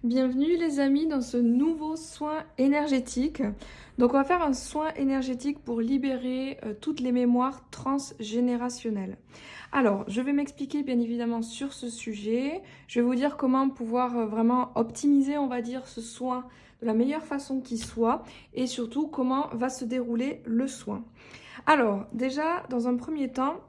Bienvenue les amis dans ce nouveau soin énergétique. Donc on va faire un soin énergétique pour libérer toutes les mémoires transgénérationnelles. Alors je vais m'expliquer bien évidemment sur ce sujet. Je vais vous dire comment pouvoir vraiment optimiser on va dire ce soin de la meilleure façon qui soit et surtout comment va se dérouler le soin. Alors déjà dans un premier temps,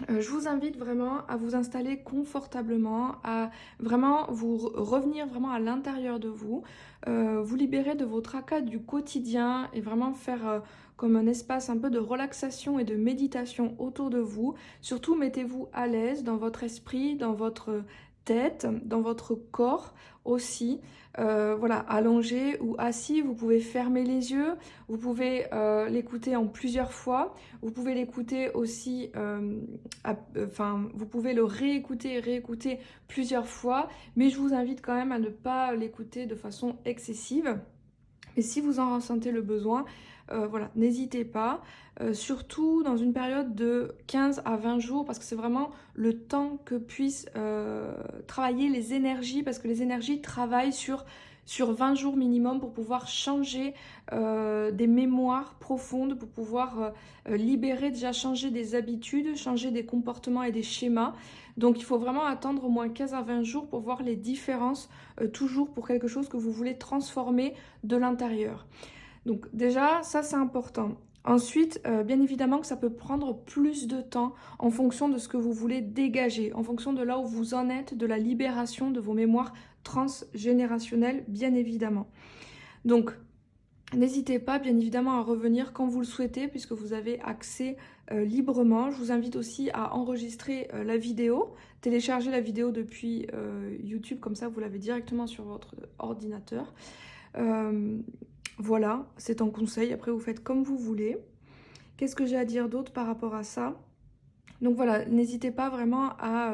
je vous invite vraiment à vous installer confortablement, à vraiment vous revenir vraiment à l'intérieur de vous, vous libérer de vos tracas du quotidien et vraiment faire comme un espace un peu de relaxation et de méditation autour de vous. Surtout, mettez-vous à l'aise dans votre esprit, dans votre tête, dans votre corps aussi. Voilà, allongé ou assis, vous pouvez fermer les yeux, vous pouvez l'écouter en plusieurs fois, vous pouvez l'écouter aussi vous pouvez le réécouter et réécouter plusieurs fois, mais je vous invite quand même à ne pas l'écouter de façon excessive. Et si vous en ressentez le besoin, voilà, n'hésitez pas, surtout dans une période de 15 à 20 jours, parce que c'est vraiment le temps que puissent travailler les énergies, parce que les énergies travaillent sur 20 jours minimum pour pouvoir changer des mémoires profondes, pour pouvoir libérer, déjà changer des habitudes, changer des comportements et des schémas. Donc il faut vraiment attendre au moins 15 à 20 jours pour voir les différences, toujours pour quelque chose que vous voulez transformer de l'intérieur. Donc déjà, ça c'est important. Ensuite, bien évidemment que ça peut prendre plus de temps en fonction de ce que vous voulez dégager, en fonction de là où vous en êtes, de la libération de vos mémoires transgénérationnelles, bien évidemment. Donc, n'hésitez pas, bien évidemment, à revenir quand vous le souhaitez, puisque vous avez accès librement. Je vous invite aussi à enregistrer la vidéo, télécharger la vidéo depuis YouTube, comme ça vous l'avez directement sur votre ordinateur. Euh, voilà, c'est un conseil. Après, vous faites comme vous voulez. Qu'est-ce que j'ai à dire d'autre par rapport à ça? Donc voilà, n'hésitez pas vraiment à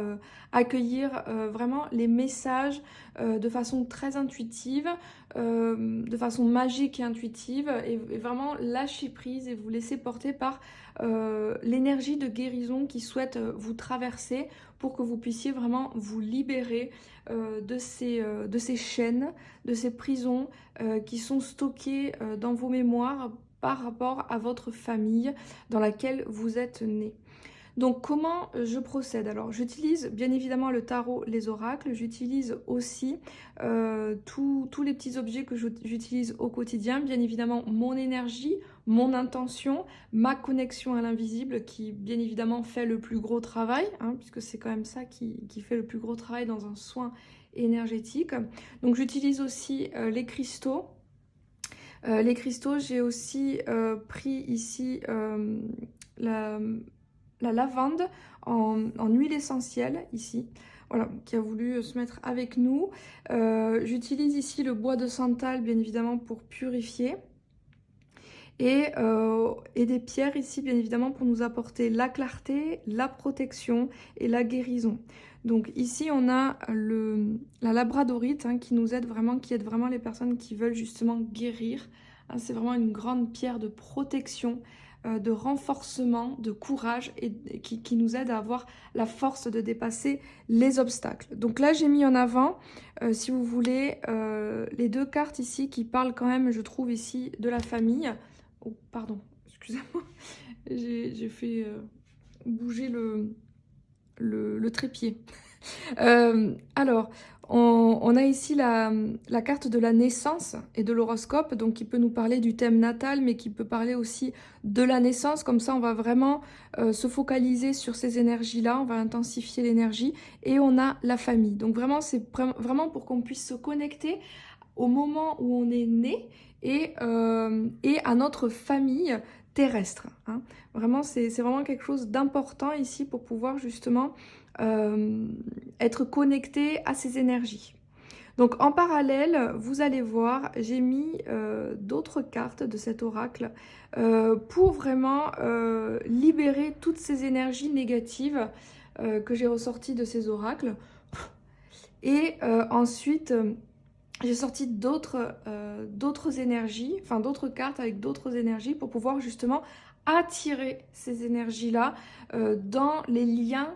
accueillir vraiment les messages de façon très intuitive, de façon magique et intuitive, et vraiment lâcher prise et vous laisser porter par l'énergie de guérison qui souhaite vous traverser pour que vous puissiez vraiment vous libérer de ces chaînes, de ces prisons qui sont stockées dans vos mémoires par rapport à votre famille dans laquelle vous êtes né. Donc comment je procède? Alors j'utilise bien évidemment le tarot, les oracles, j'utilise aussi tous les petits objets que j'utilise au quotidien, bien évidemment mon énergie, mon intention, ma connexion à l'invisible qui bien évidemment fait le plus gros travail, hein, puisque c'est quand même ça qui fait le plus gros travail dans un soin énergétique. Donc j'utilise aussi les cristaux. Les cristaux, j'ai aussi pris ici la la lavande en huile essentielle ici, voilà, qui a voulu se mettre avec nous. J'utilise ici le bois de santal bien évidemment pour purifier et des pierres ici bien évidemment pour nous apporter la clarté, la protection et la guérison. Donc ici on a la labradorite hein, qui nous aide vraiment, qui aide vraiment les personnes qui veulent justement guérir. Hein, c'est vraiment une grande pierre de protection, de renforcement, de courage et qui nous aide à avoir la force de dépasser les obstacles. Donc là j'ai mis en avant, si vous voulez, les deux cartes ici qui parlent quand même, je trouve ici, de la famille. Oh, pardon, excusez-moi, j'ai fait bouger le trépied. Alors, on a ici la carte de la naissance et de l'horoscope, donc qui peut nous parler du thème natal, mais qui peut parler aussi de la naissance. Comme ça, on va vraiment se focaliser sur ces énergies-là, on va intensifier l'énergie. Et on a la famille. Donc vraiment, c'est vraiment pour qu'on puisse se connecter au moment où on est né et à notre famille terrestre. Hein. Vraiment, c'est vraiment quelque chose d'important ici pour pouvoir justement être connecté à ces énergies. Donc en parallèle, vous allez voir, j'ai mis d'autres cartes de cet oracle pour vraiment libérer toutes ces énergies négatives que j'ai ressorties de ces oracles. Et ensuite, j'ai sorti d'autres énergies, enfin d'autres cartes avec d'autres énergies pour pouvoir justement attirer ces énergies-là dans les liens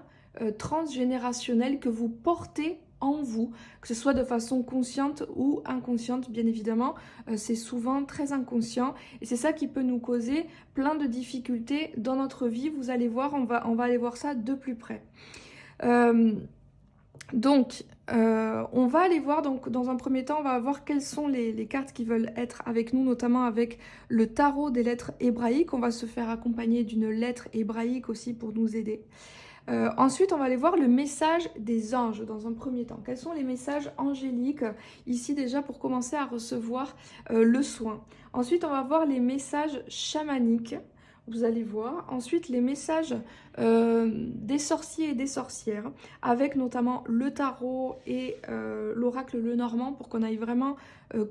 transgénérationnels que vous portez en vous, que ce soit de façon consciente ou inconsciente, bien évidemment. C'est souvent très inconscient et c'est ça qui peut nous causer plein de difficultés dans notre vie. Vous allez voir, on va aller voir ça de plus près. On va aller voir, donc dans un premier temps, on va voir quelles sont les cartes qui veulent être avec nous, notamment avec le tarot des lettres hébraïques. On va se faire accompagner d'une lettre hébraïque aussi pour nous aider. Ensuite, on va aller voir le message des anges dans un premier temps. Quels sont les messages angéliques ici déjà pour commencer à recevoir le soin. Ensuite, on va voir les messages chamaniques. Vous allez voir. Ensuite, les messages des sorciers et des sorcières, avec notamment le tarot et l'oracle Lenormand, pour qu'on aille vraiment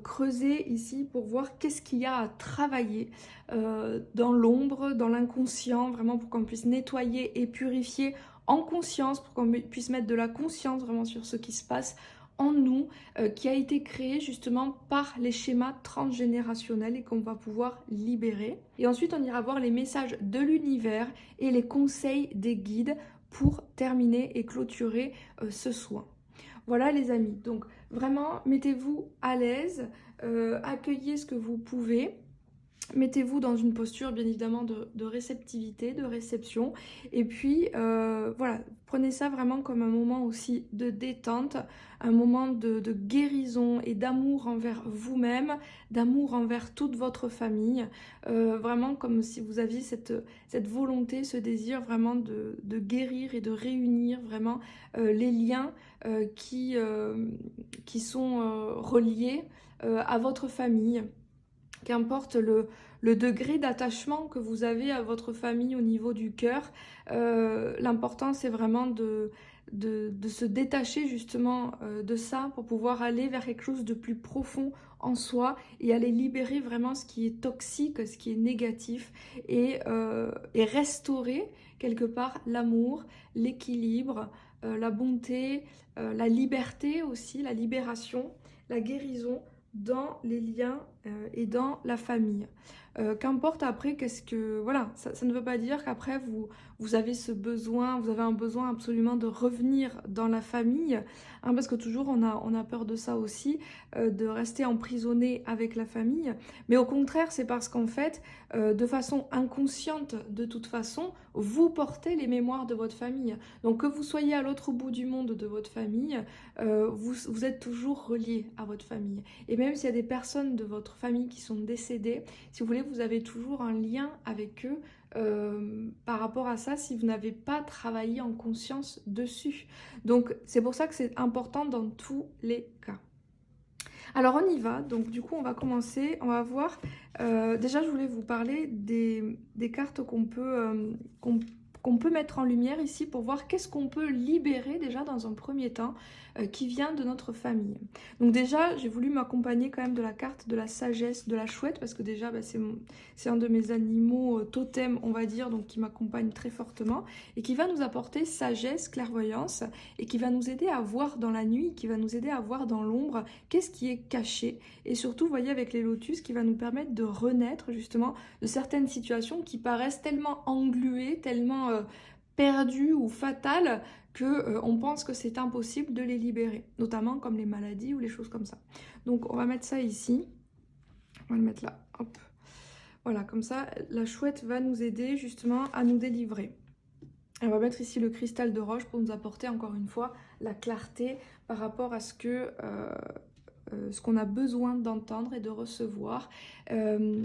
creuser ici pour voir qu'est-ce qu'il y a à travailler dans l'ombre, dans l'inconscient, vraiment pour qu'on puisse nettoyer et purifier en conscience, pour qu'on puisse mettre de la conscience vraiment sur ce qui se passe en nous, qui a été créé justement par les schémas transgénérationnels et qu'on va pouvoir libérer. Et ensuite, on ira voir les messages de l'univers et les conseils des guides pour terminer et clôturer ce soin. Voilà les amis, donc vraiment mettez-vous à l'aise, accueillez ce que vous pouvez. Mettez-vous dans une posture bien évidemment de réceptivité, de réception. Et puis voilà, prenez ça vraiment comme un moment aussi de détente, un moment de guérison et d'amour envers vous-même, d'amour envers toute votre famille. Vraiment comme si vous aviez cette volonté, ce désir vraiment de guérir et de réunir vraiment les liens qui sont reliés à votre famille. Qu'importe le degré d'attachement que vous avez à votre famille au niveau du cœur, l'important c'est vraiment de se détacher justement de ça pour pouvoir aller vers quelque chose de plus profond en soi et aller libérer vraiment ce qui est toxique, ce qui est négatif et restaurer quelque part l'amour, l'équilibre, la bonté, la liberté aussi, la libération, la guérison dans les liens et dans la famille. Qu'importe après, voilà, ça ne veut pas dire qu'après vous avez ce besoin, vous avez un besoin absolument de revenir dans la famille, hein, parce que toujours on a peur de ça aussi, de rester emprisonné avec la famille. Mais au contraire, c'est parce qu'en fait, de façon inconsciente, de toute façon, vous portez les mémoires de votre famille. Donc que vous soyez à l'autre bout du monde de votre famille, vous êtes toujours relié à votre famille. Et même s'il y a des personnes de votre famille qui sont décédées, si vous voulez, vous avez toujours un lien avec eux par rapport à ça si vous n'avez pas travaillé en conscience dessus. Donc c'est pour ça que c'est important dans tous les cas. Alors on y va, donc du coup on va commencer, on va voir, déjà je voulais vous parler des cartes qu'on peut mettre en lumière ici pour voir qu'est-ce qu'on peut libérer déjà dans un premier temps qui vient de notre famille. Donc déjà j'ai voulu m'accompagner quand même de la carte de la sagesse de la chouette parce que déjà c'est un de mes animaux totems on va dire, donc qui m'accompagne très fortement et qui va nous apporter sagesse, clairvoyance et qui va nous aider à voir dans la nuit, qui va nous aider à voir dans l'ombre qu'est-ce qui est caché et surtout vous voyez avec les lotus qui va nous permettre de renaître justement de certaines situations qui paraissent tellement engluées, tellement perdues ou fatales que on pense que c'est impossible de les libérer, notamment comme les maladies ou les choses comme ça. Donc on va mettre ça ici, on va le mettre là, hop. Voilà, comme ça la chouette va nous aider justement à nous délivrer. On va mettre ici le cristal de roche pour nous apporter encore une fois la clarté par rapport à ce qu'on a besoin d'entendre et de recevoir.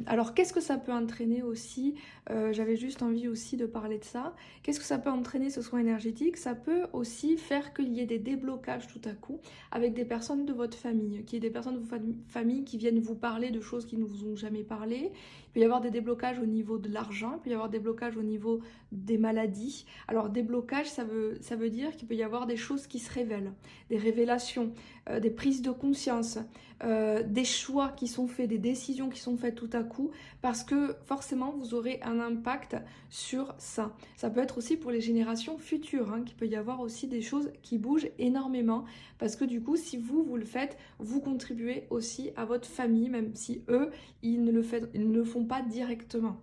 Alors qu'est-ce que ça peut entraîner aussi, j'avais juste envie aussi de parler de ça. Qu'est-ce que ça peut entraîner ce soin énergétique? Ça peut aussi faire qu'il y ait des déblocages tout à coup avec des personnes de votre famille, qu'il y ait des personnes de votre famille qui viennent vous parler de choses qui ne vous ont jamais parlé. Il peut y avoir des déblocages au niveau de l'argent, il peut y avoir des blocages au niveau des maladies. Alors des blocages, ça veut dire qu'il peut y avoir des choses qui se révèlent, des révélations, des prises de conscience, des choix qui sont faits, des décisions qui sont faites tout à coup, parce que forcément vous aurez un impact sur ça. Ça peut être aussi pour les générations futures, hein, qu'il peut y avoir aussi des choses qui bougent énormément, parce que du coup si vous le faites, vous contribuez aussi à votre famille, même si eux, ils ne le font pas directement.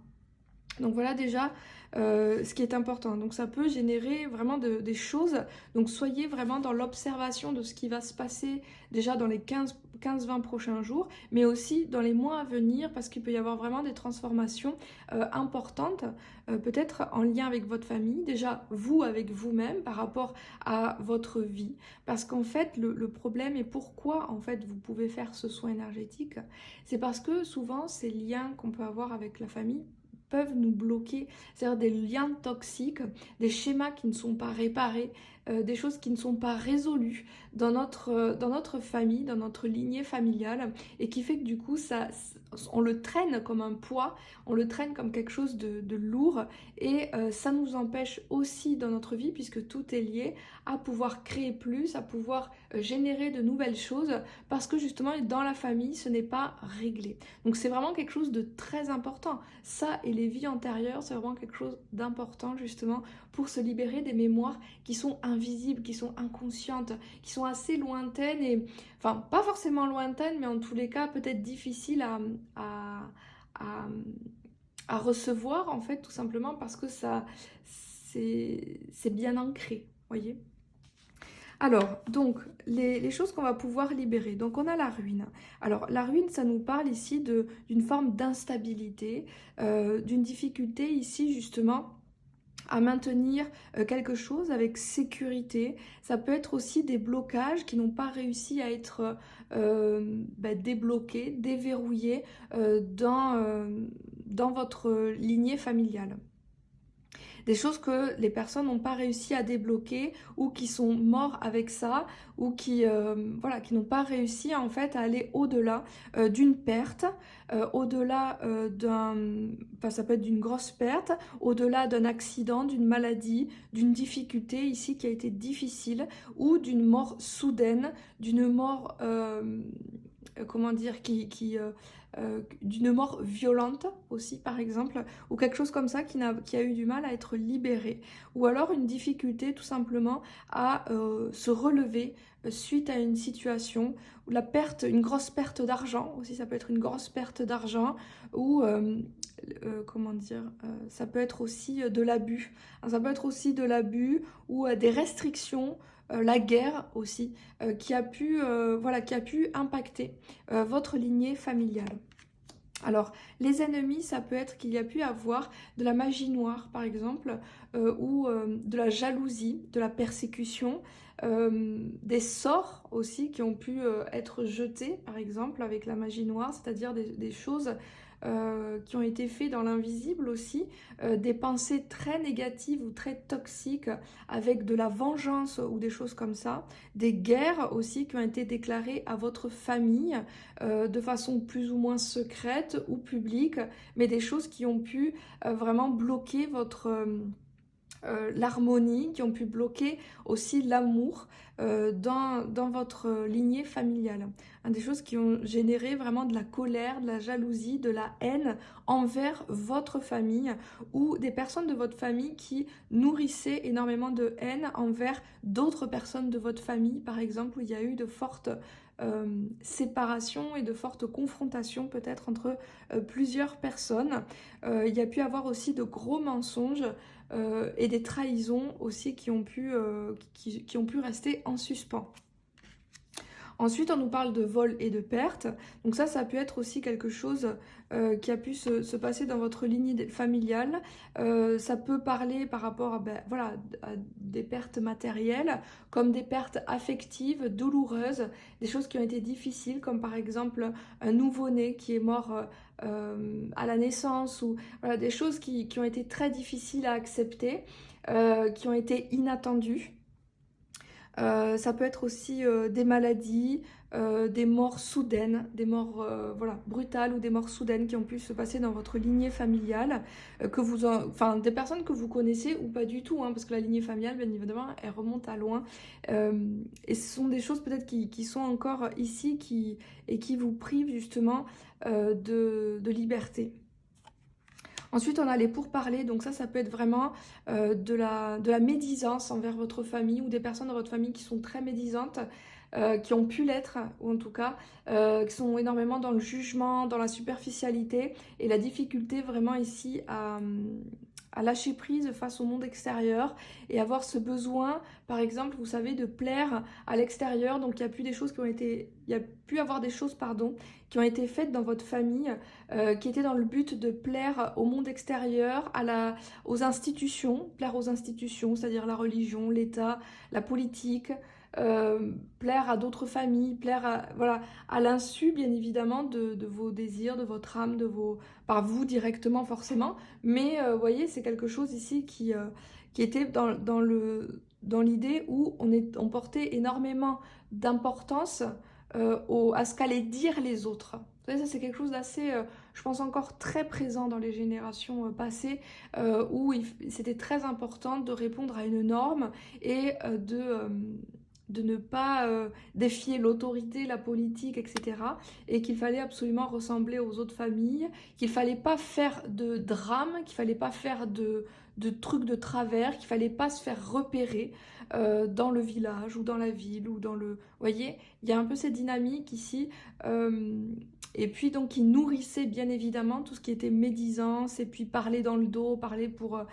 Donc voilà déjà ce qui est important. Donc ça peut générer vraiment des choses. Donc soyez vraiment dans l'observation de ce qui va se passer déjà dans les 15-20 prochains jours, mais aussi dans les mois à venir, parce qu'il peut y avoir vraiment des transformations importantes, peut-être en lien avec votre famille, déjà vous avec vous-même par rapport à votre vie. Parce qu'en fait, le problème et pourquoi en fait vous pouvez faire ce soin énergétique, c'est parce que souvent ces liens qu'on peut avoir avec la famille peuvent nous bloquer, c'est-à-dire des liens toxiques, des schémas qui ne sont pas réparés, des choses qui ne sont pas résolues dans notre famille, dans notre lignée familiale, et qui fait que du coup, on le traîne comme un poids, on le traîne comme quelque chose de lourd, et ça nous empêche aussi dans notre vie, puisque tout est lié, à pouvoir créer plus, à pouvoir générer de nouvelles choses, parce que justement, dans la famille, ce n'est pas réglé. Donc c'est vraiment quelque chose de très important. Ça et les vies antérieures, c'est vraiment quelque chose d'important justement pour se libérer des mémoires qui sont invisibles, qui sont inconscientes, qui sont assez lointaines et, enfin, pas forcément lointaines, mais en tous les cas peut-être difficiles à, à recevoir en fait, tout simplement parce que ça, c'est bien ancré, voyez. Alors, donc, les choses qu'on va pouvoir libérer. Donc, on a la ruine. Alors, la ruine, ça nous parle ici d'une forme d'instabilité, d'une difficulté ici, justement, à maintenir quelque chose avec sécurité. Ça peut être aussi des blocages qui n'ont pas réussi à être débloqués, déverrouillés dans votre lignée familiale. Des choses que les personnes n'ont pas réussi à débloquer ou qui sont morts avec ça ou qui voilà, qui n'ont pas réussi en fait à aller au-delà d'une perte, au-delà enfin ça peut être d'une grosse perte, au-delà d'un accident, d'une maladie, d'une difficulté ici qui a été difficile ou d'une mort soudaine, d'une mort comment dire d'une mort violente aussi par exemple, ou quelque chose comme ça qui a eu du mal à être libéré, ou alors une difficulté tout simplement à se relever suite à une situation, ou la perte, une grosse perte d'argent aussi, ça peut être une grosse perte d'argent, ou comment dire, ça peut être aussi de l'abus, ça peut être aussi de l'abus ou des restrictions, la guerre aussi, voilà, qui a pu impacter votre lignée familiale. Alors, les ennemis, ça peut être qu'il y a pu avoir de la magie noire, par exemple, ou de la jalousie, de la persécution, des sorts aussi qui ont pu être jetés, par exemple, avec la magie noire, c'est-à-dire des choses qui ont été faites dans l'invisible aussi, des pensées très négatives ou très toxiques avec de la vengeance ou des choses comme ça, des guerres aussi qui ont été déclarées à votre famille de façon plus ou moins secrète ou publique, mais des choses qui ont pu vraiment bloquer l'harmonie, qui ont pu bloquer aussi l'amour dans votre lignée familiale. Des choses qui ont généré vraiment de la colère, de la jalousie, de la haine envers votre famille ou des personnes de votre famille qui nourrissaient énormément de haine envers d'autres personnes de votre famille, par exemple, où il y a eu de fortes séparations et de fortes confrontations peut-être entre plusieurs personnes. Il y a pu avoir aussi de gros mensonges et des trahisons aussi qui ont pu rester en suspens. Ensuite, on nous parle de vol et de perte. Donc ça peut être aussi quelque chose qui a pu se passer dans votre lignée familiale. Ça peut parler par rapport voilà, à des pertes matérielles, comme des pertes affectives, douloureuses, des choses qui ont été difficiles, comme par exemple un nouveau-né qui est mort à la naissance, ou voilà, des choses qui ont été très difficiles à accepter, qui ont été inattendues. Ça peut être aussi des maladies, des morts soudaines, des morts voilà, brutales ou des morts soudaines qui ont pu se passer dans votre lignée familiale, enfin des personnes que vous connaissez ou pas du tout, hein, parce que la lignée familiale, bien évidemment, elle remonte à loin. Et ce sont des choses peut-être qui sont encore ici et qui vous privent justement de liberté. Ensuite, on a les pourparlers, donc ça peut être vraiment de la médisance envers votre famille ou des personnes dans votre famille qui sont très médisantes, qui ont pu l'être, ou en tout cas, qui sont énormément dans le jugement, dans la superficialité et la difficulté vraiment ici à lâcher prise face au monde extérieur et avoir ce besoin, par exemple, vous savez, de plaire à l'extérieur. Donc il y a pu des choses qui ont été, il y a pu avoir des choses, pardon, qui ont été faites dans votre famille, qui étaient dans le but de plaire au monde extérieur, aux institutions, plaire aux institutions, c'est-à-dire la religion, l'État, la politique. Plaire à d'autres familles, voilà, à l'insu bien évidemment de vos désirs, de votre âme, par vous directement forcément, mais vous voyez, c'est quelque chose ici qui était dans l'idée où on portait énormément d'importance à ce qu'allaient dire les autres. Vous savez, ça c'est quelque chose d'assez, je pense encore très présent dans les générations passées, où c'était très important de répondre à une norme et de ne pas défier l'autorité, la politique, etc. Et qu'il fallait absolument ressembler aux autres familles, qu'il fallait pas faire de drame, qu'il fallait pas faire de trucs de travers, qu'il fallait pas se faire repérer dans le village ou dans la ville ou dans le... Vous voyez, il y a un peu cette dynamique ici. Et puis donc il nourrissait bien évidemment tout ce qui était médisance et puis parler dans le dos, parler pour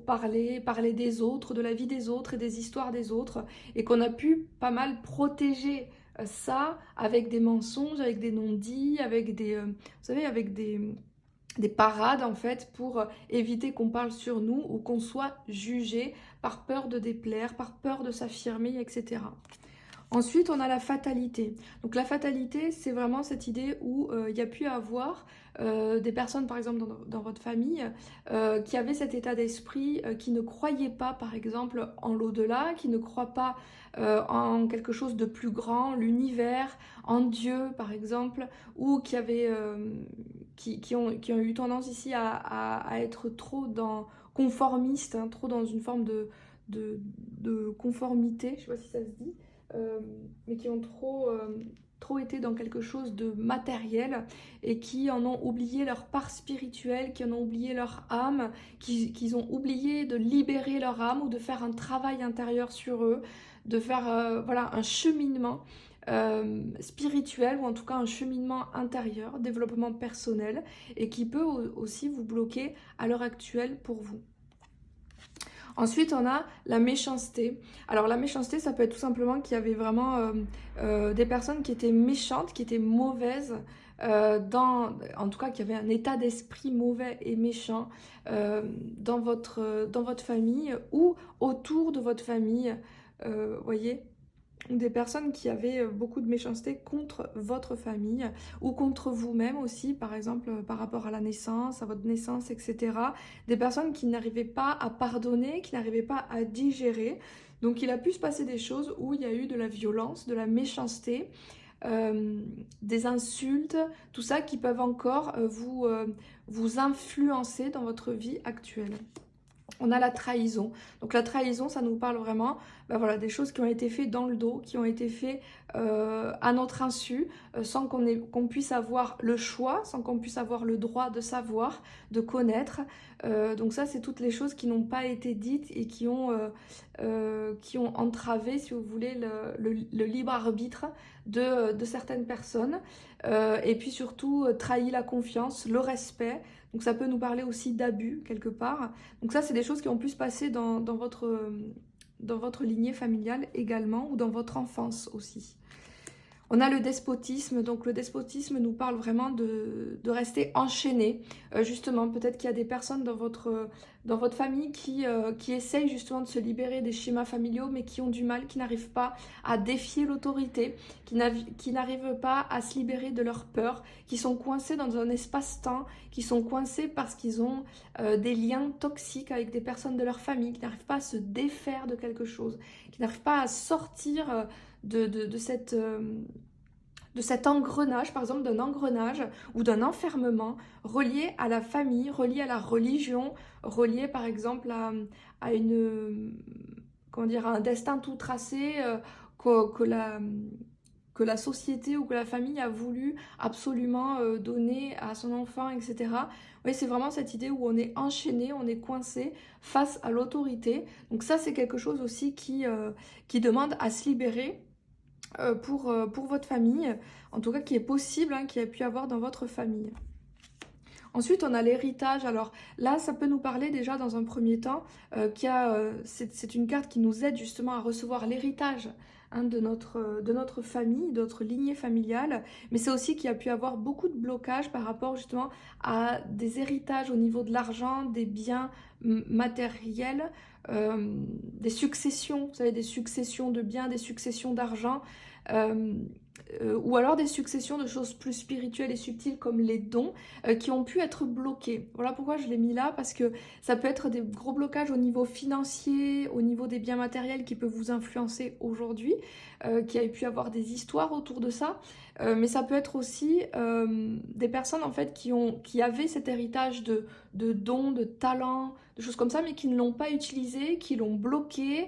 parler des autres, de la vie des autres et des histoires des autres, et qu'on a pu pas mal protéger ça avec des mensonges, avec des non-dits, avec vous savez, avec des parades en fait pour éviter qu'on parle sur nous ou qu'on soit jugé par peur de déplaire, par peur de s'affirmer, etc. Ensuite, on a la fatalité. Donc la fatalité, c'est vraiment cette idée où il y a pu avoir des personnes, par exemple, dans votre famille, qui avaient cet état d'esprit, qui ne croyaient pas, par exemple, en l'au-delà, qui ne croient pas en quelque chose de plus grand, l'univers, en Dieu, par exemple, ou qui ont eu tendance ici à être trop conformistes, hein, trop dans une forme de conformité, je ne sais pas si ça se dit, euh, mais qui ont trop été dans quelque chose de matériel et qui en ont oublié leur part spirituelle, qui en ont oublié leur âme, qu'ils ont oublié de libérer leur âme ou de faire un travail intérieur sur eux, de faire voilà, un cheminement spirituel ou en tout cas un cheminement intérieur, développement personnel et qui peut aussi vous bloquer à l'heure actuelle pour vous. Ensuite, on a la méchanceté. Alors la méchanceté, ça peut être tout simplement qu'il y avait vraiment des personnes qui étaient méchantes, qui étaient mauvaises, en tout cas qui avaient un état d'esprit mauvais et méchant dans votre famille ou autour de votre famille. Voyez, des personnes qui avaient beaucoup de méchanceté contre votre famille ou contre vous-même aussi, par exemple par rapport à la naissance, à votre naissance, etc. Des personnes qui n'arrivaient pas à pardonner, qui n'arrivaient pas à digérer. Donc il a pu se passer des choses où il y a eu de la violence, de la méchanceté, des insultes, tout ça qui peuvent encore vous influencer dans votre vie actuelle. On a la trahison. Donc la trahison, ça nous parle vraiment voilà, des choses qui ont été faites dans le dos, qui ont été faites à notre insu, sans qu'on puisse avoir le choix, sans qu'on puisse avoir le droit de savoir, de connaître. Donc ça, c'est toutes les choses qui n'ont pas été dites et qui ont entravé, si vous voulez, le libre arbitre de certaines personnes. Et puis surtout, trahi la confiance, le respect. Donc ça peut nous parler aussi d'abus quelque part. Donc ça, c'est des choses qui ont pu se passer dans votre lignée familiale également, ou dans votre enfance aussi. On a le despotisme, donc le despotisme nous parle vraiment de rester enchaîné. Justement, peut-être qu'il y a des personnes dans votre famille qui essayent justement de se libérer des schémas familiaux, mais qui ont du mal, qui n'arrivent pas à défier l'autorité, qui n'arrivent pas à se libérer de leur peur, qui sont coincés dans un espace-temps, qui sont coincés parce qu'ils ont des liens toxiques avec des personnes de leur famille, qui n'arrivent pas à se défaire de quelque chose, qui n'arrivent pas à sortir de cet engrenage, par exemple d'un engrenage ou d'un enfermement relié à la famille, relié à la religion, relié par exemple à comment dire, à un destin tout tracé, que que la société ou que la famille a voulu absolument donner à son enfant, etc. Oui, c'est vraiment cette idée où on est enchaîné, on est coincé face à l'autorité. Donc ça, c'est quelque chose aussi qui demande à se libérer pour votre famille, en tout cas qui est possible, hein, qui a pu avoir dans votre famille. Ensuite, on a l'héritage. Alors là, ça peut nous parler déjà dans un premier temps, c'est une carte qui nous aide justement à recevoir l'héritage, hein, de notre famille, de notre lignée familiale. Mais c'est aussi qu'il y a pu avoir beaucoup de blocages par rapport justement à des héritages au niveau de l'argent, des biens matériels, des successions, vous savez, des successions de biens, des successions d'argent. euh, ou alors des successions de choses plus spirituelles et subtiles comme les dons qui ont pu être bloqués. Voilà pourquoi je l'ai mis là, parce que ça peut être des gros blocages au niveau financier, au niveau des biens matériels qui peuvent vous influencer aujourd'hui, qui a pu avoir des histoires autour de ça, mais ça peut être aussi des personnes en fait qui avaient cet héritage de dons, de talents, de choses comme ça, mais qui ne l'ont pas utilisé, qui l'ont bloqué,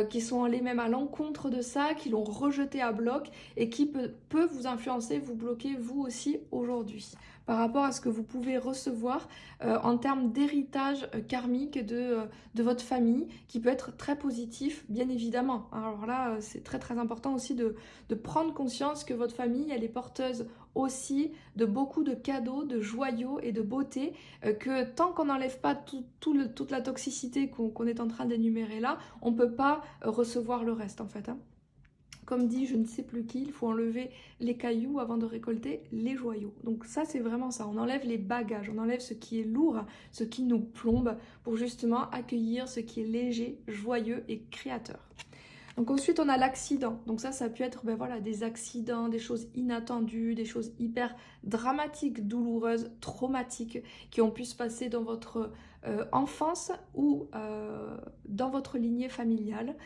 qui sont allés même à l'encontre de ça, qui l'ont rejeté à bloc et qui peut vous influencer, vous bloquer vous aussi aujourd'hui par rapport à ce que vous pouvez recevoir en termes d'héritage karmique de votre famille, qui peut être très positif, bien évidemment. Alors là, c'est très très important aussi de prendre conscience que votre famille, elle est porteuse aussi de beaucoup de cadeaux, de joyaux et de beauté, que tant qu'on n'enlève pas toute la toxicité qu'on est en train d'énumérer là, on ne peut pas recevoir le reste en fait, hein. Comme dit je ne sais plus qui, il faut enlever les cailloux avant de récolter les joyaux. Donc ça, c'est vraiment ça. On enlève les bagages, on enlève ce qui est lourd, ce qui nous plombe, pour justement accueillir ce qui est léger, joyeux et créateur. Donc ensuite, on a l'accident. Donc ça a pu être ben voilà, des accidents, des choses inattendues, des choses hyper dramatiques, douloureuses, traumatiques, qui ont pu se passer dans votre enfance ou dans votre lignée familiale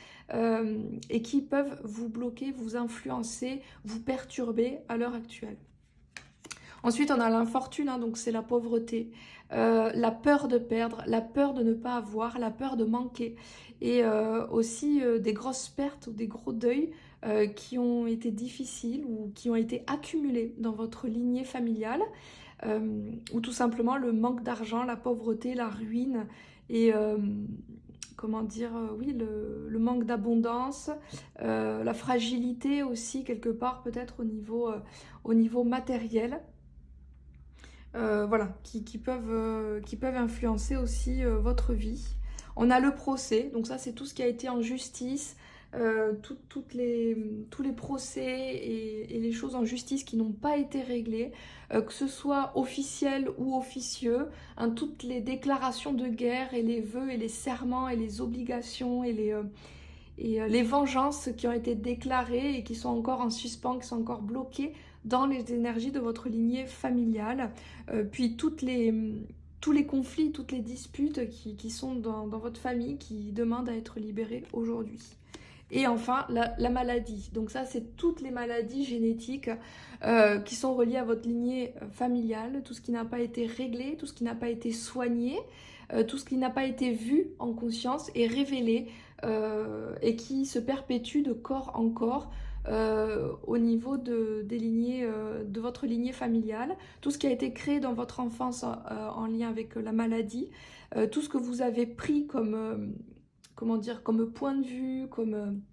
et qui peuvent vous bloquer, vous influencer, vous perturber à l'heure actuelle. Ensuite, on a l'infortune, hein, donc c'est la pauvreté, la peur de perdre, la peur de ne pas avoir, la peur de manquer, et aussi des grosses pertes ou des gros deuils qui ont été difficiles ou qui ont été accumulés dans votre lignée familiale, ou tout simplement le manque d'argent, la pauvreté, la ruine, et comment dire, oui, le manque d'abondance, la fragilité aussi quelque part peut-être au niveau matériel. Voilà, qui peuvent influencer aussi votre vie. On a le procès, donc ça c'est tout ce qui a été en justice, tous les procès et les choses en justice qui n'ont pas été réglées, que ce soit officiel ou officieux, hein, toutes les déclarations de guerre et les vœux et les serments et les obligations et les vengeances qui ont été déclarées et qui sont encore en suspens, qui sont encore bloquées dans les énergies de votre lignée familiale, puis tous les conflits, toutes les disputes qui sont dans votre famille qui demandent à être libérées aujourd'hui. Et enfin, la maladie. Donc ça, c'est toutes les maladies génétiques qui sont reliées à votre lignée familiale, tout ce qui n'a pas été réglé, tout ce qui n'a pas été soigné, tout ce qui n'a pas été vu en conscience et révélé et qui se perpétue de corps en corps au niveau des lignées, de votre lignée familiale, tout ce qui a été créé dans votre enfance en lien avec la maladie, tout ce que vous avez pris comme, comment dire, comme point de vue, comme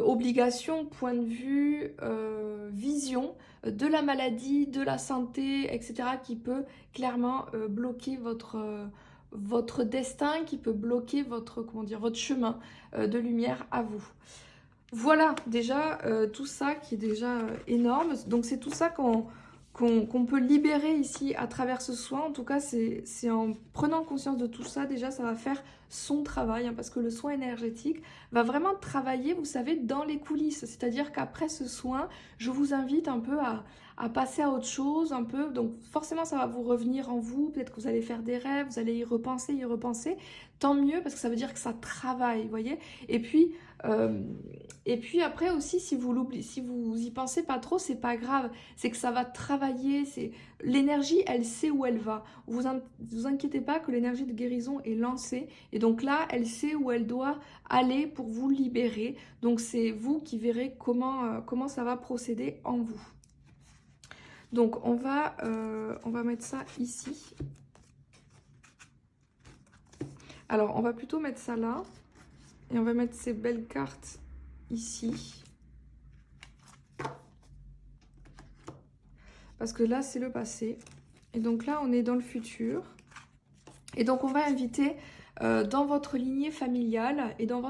obligation, point de vue, vision de la maladie, de la santé, etc., qui peut clairement bloquer votre destin, qui peut bloquer votre, comment dire, votre chemin de lumière à vous. Voilà déjà tout ça qui est déjà énorme. Donc c'est tout ça qu'on peut libérer ici à travers ce soin. En tout cas, c'est en prenant conscience de tout ça, déjà ça va faire son travail, hein, parce que le soin énergétique va vraiment travailler, vous savez, dans les coulisses. C'est-à-dire qu'après ce soin, je vous invite un peu à passer à autre chose, un peu. Donc forcément, ça va vous revenir en vous. Peut-être que vous allez faire des rêves, vous allez y repenser. Tant mieux, parce que ça veut dire que ça travaille, vous voyez. Et puis, Et puis après aussi, si vous l'oubliez, si vous y pensez pas trop, c'est pas grave. C'est que ça va travailler. L'énergie, elle sait où elle va. Vous inquiétez pas que l'énergie de guérison est lancée. Et donc là, elle sait où elle doit aller pour vous libérer. Donc c'est vous qui verrez comment ça va procéder en vous. Donc on va mettre ça ici. Alors on va plutôt mettre ça là. Et on va mettre ces belles cartes ici. Parce que là, c'est le passé. Et donc là, on est dans le futur. Et donc, on va inviter dans votre lignée familiale et dans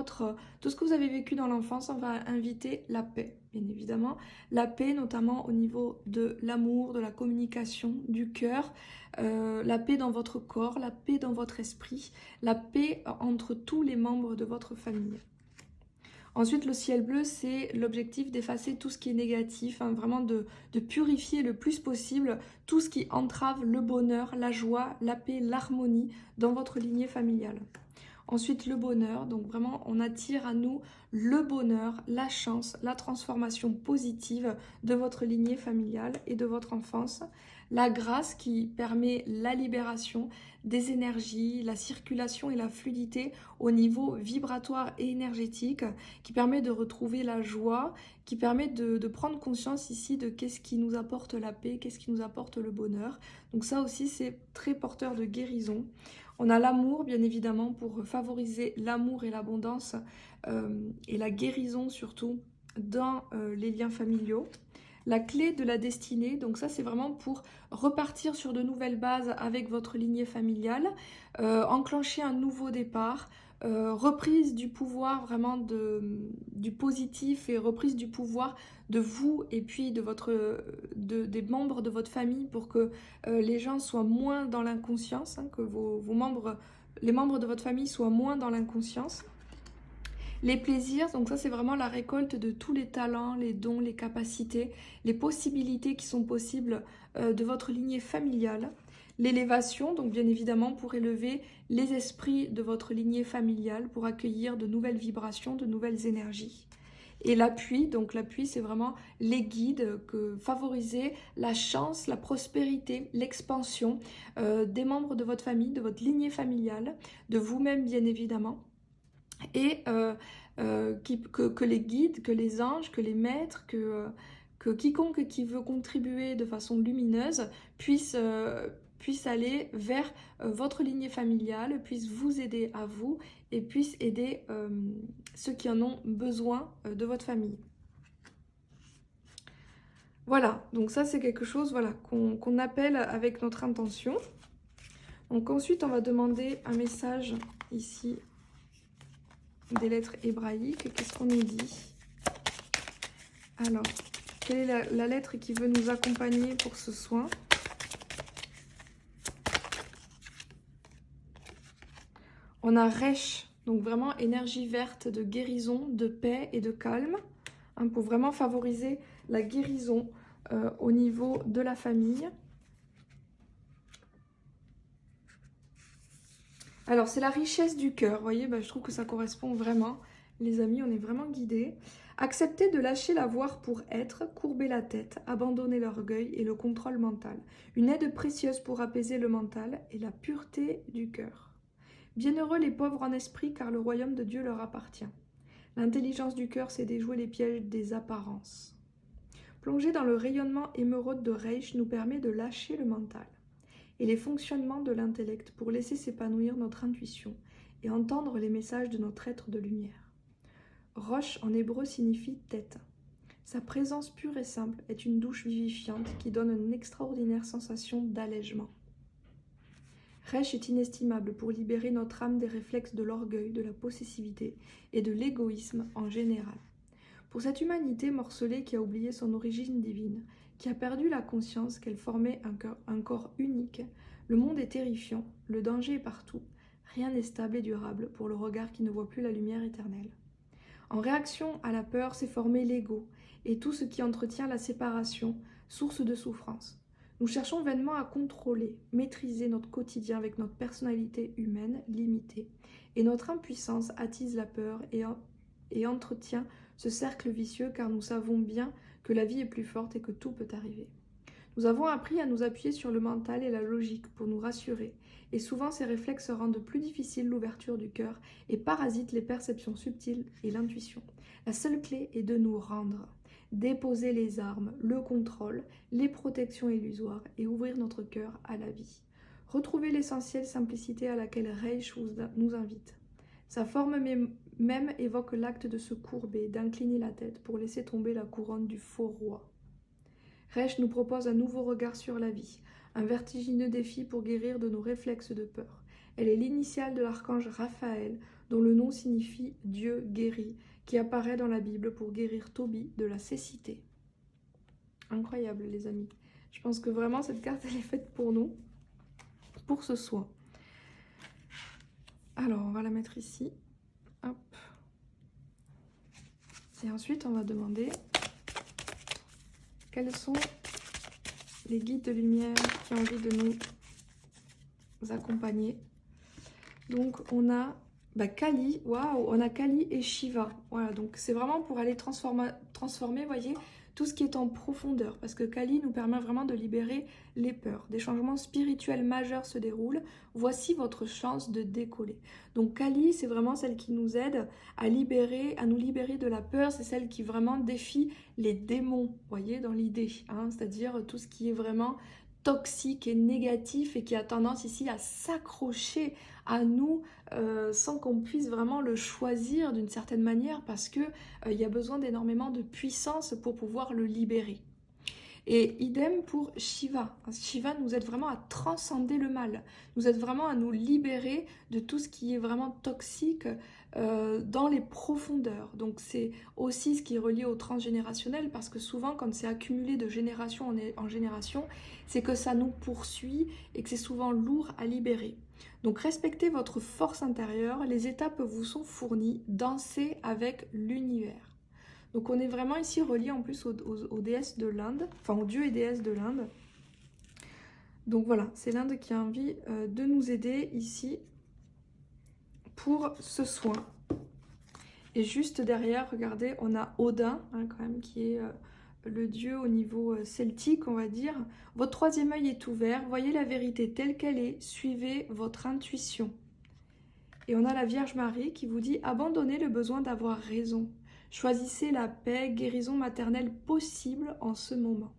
tout ce que vous avez vécu dans l'enfance, on va inviter la paix, bien évidemment. La paix, notamment au niveau de l'amour, de la communication, du cœur. La paix dans votre corps, la paix dans votre esprit. La paix entre tous les membres de votre famille. Ensuite, le ciel bleu, c'est l'objectif d'effacer tout ce qui est négatif, hein, vraiment de purifier le plus possible tout ce qui entrave le bonheur, la joie, la paix, l'harmonie dans votre lignée familiale. Ensuite, le bonheur, donc vraiment on attire à nous le bonheur, la chance, la transformation positive de votre lignée familiale et de votre enfance. La grâce qui permet la libération des énergies, la circulation et la fluidité au niveau vibratoire et énergétique, qui permet de retrouver la joie, qui permet de prendre conscience ici de qu'est-ce qui nous apporte la paix, qu'est-ce qui nous apporte le bonheur. Donc ça aussi, c'est très porteur de guérison. On a l'amour, bien évidemment, pour favoriser l'amour et l'abondance et la guérison surtout dans les liens familiaux. La clé de la destinée, donc ça c'est vraiment pour repartir sur de nouvelles bases avec votre lignée familiale, enclencher un nouveau départ, reprise du pouvoir vraiment du positif et reprise du pouvoir de vous et puis des membres de votre famille pour que les gens soient moins dans l'inconscience, hein, que les membres de votre famille soient moins dans l'inconscience. Les plaisirs, donc ça c'est vraiment la récolte de tous les talents, les dons, les capacités, les possibilités qui sont possibles de votre lignée familiale. L'élévation, donc bien évidemment pour élever les esprits de votre lignée familiale, pour accueillir de nouvelles vibrations, de nouvelles énergies. Et l'appui, donc l'appui c'est vraiment les guides, favoriser la chance, la prospérité, l'expansion des membres de votre famille, de votre lignée familiale, de vous-même bien évidemment. Et que les guides, que les anges, que les maîtres, que quiconque qui veut contribuer de façon lumineuse puisse aller vers votre lignée familiale, puisse vous aider à vous et puisse aider ceux qui en ont besoin de votre famille. Voilà, donc ça c'est quelque chose voilà, qu'on appelle avec notre intention. Donc ensuite on va demander un message ici des lettres hébraïques. Qu'est-ce qu'on nous dit? Alors, quelle est la lettre qui veut nous accompagner pour ce soin? On a Resh, donc vraiment énergie verte de guérison, de paix et de calme, hein, pour vraiment favoriser la guérison au niveau de la famille. Alors, c'est la richesse du cœur, vous voyez, je trouve que ça correspond vraiment. Les amis, on est vraiment guidés. Accepter de lâcher la voie pour être, courber la tête, abandonner l'orgueil et le contrôle mental. Une aide précieuse pour apaiser le mental et la pureté du cœur. Bienheureux les pauvres en esprit, car le royaume de Dieu leur appartient. L'intelligence du cœur sait déjouer les pièges des apparences. Plonger dans le rayonnement émeraude de Reich nous permet de lâcher le mental et les fonctionnements de l'intellect pour laisser s'épanouir notre intuition et entendre les messages de notre être de lumière. Roche en hébreu signifie tête. Sa présence pure et simple est une douche vivifiante qui donne une extraordinaire sensation d'allègement. Resh est inestimable pour libérer notre âme des réflexes de l'orgueil, de la possessivité et de l'égoïsme en général. Pour cette humanité morcelée qui a oublié son origine divine, qui a perdu la conscience qu'elle formait un corps unique, le monde est terrifiant, le danger est partout, rien n'est stable et durable pour le regard qui ne voit plus la lumière éternelle. En réaction à la peur s'est formé l'ego et tout ce qui entretient la séparation, source de souffrance. Nous cherchons vainement à contrôler, maîtriser notre quotidien avec notre personnalité humaine limitée, et notre impuissance attise la peur et entretient ce cercle vicieux car nous savons bien que la vie est plus forte et que tout peut arriver. Nous avons appris à nous appuyer sur le mental et la logique pour nous rassurer, et souvent ces réflexes rendent plus difficile l'ouverture du cœur et parasitent les perceptions subtiles et l'intuition. La seule clé est de nous rendre, déposer les armes, le contrôle, les protections illusoires et ouvrir notre cœur à la vie. Retrouver l'essentielle simplicité à laquelle Reich nous invite. Sa forme même évoque l'acte de se courber, d'incliner la tête pour laisser tomber la couronne du faux roi. Reich nous propose un nouveau regard sur la vie, un vertigineux défi pour guérir de nos réflexes de peur. Elle est l'initiale de l'archange Raphaël, dont le nom signifie Dieu guérit, qui apparaît dans la Bible pour guérir Tobie de la cécité. Incroyable les amis. Je pense que vraiment cette carte elle est faite pour nous, pour ce soin. Alors on va la mettre ici. Hop. Et ensuite on va demander quels sont les guides de lumière qui ont envie de nous accompagner. Donc on a Kali, waouh, on a Kali et Shiva. Voilà, donc c'est vraiment pour aller transformer, voyez, tout ce qui est en profondeur, parce que Kali nous permet vraiment de libérer les peurs. Des changements spirituels majeurs se déroulent. Voici votre chance de décoller. Donc Kali, c'est vraiment celle qui nous aide à nous libérer de la peur. C'est celle qui vraiment défie les démons, voyez, dans l'idée, hein, c'est-à-dire tout ce qui est vraiment toxique et négatif et qui a tendance ici à s'accrocher à nous sans qu'on puisse vraiment le choisir d'une certaine manière parce que il y a besoin d'énormément de puissance pour pouvoir le libérer. Et idem pour Shiva. Shiva nous aide vraiment à transcender le mal, nous aide vraiment à nous libérer de tout ce qui est vraiment toxique dans les profondeurs. Donc c'est aussi ce qui est relié au transgénérationnel parce que souvent quand c'est accumulé de génération en génération, c'est que ça nous poursuit et que c'est souvent lourd à libérer. Donc respectez votre force intérieure, les étapes vous sont fournies, dansez avec l'univers. Donc on est vraiment ici relié en plus aux déesses de l'Inde, enfin aux dieux et déesses de l'Inde. Donc voilà, c'est l'Inde qui a envie de nous aider ici pour ce soin. Et juste derrière, regardez, on a Odin, hein, quand même, qui est le dieu au niveau celtique, on va dire. Votre troisième œil est ouvert, voyez la vérité telle qu'elle est, suivez votre intuition. Et on a la Vierge Marie qui vous dit « Abandonnez le besoin d'avoir raison. Choisissez la paix, guérison maternelle possible en ce moment. »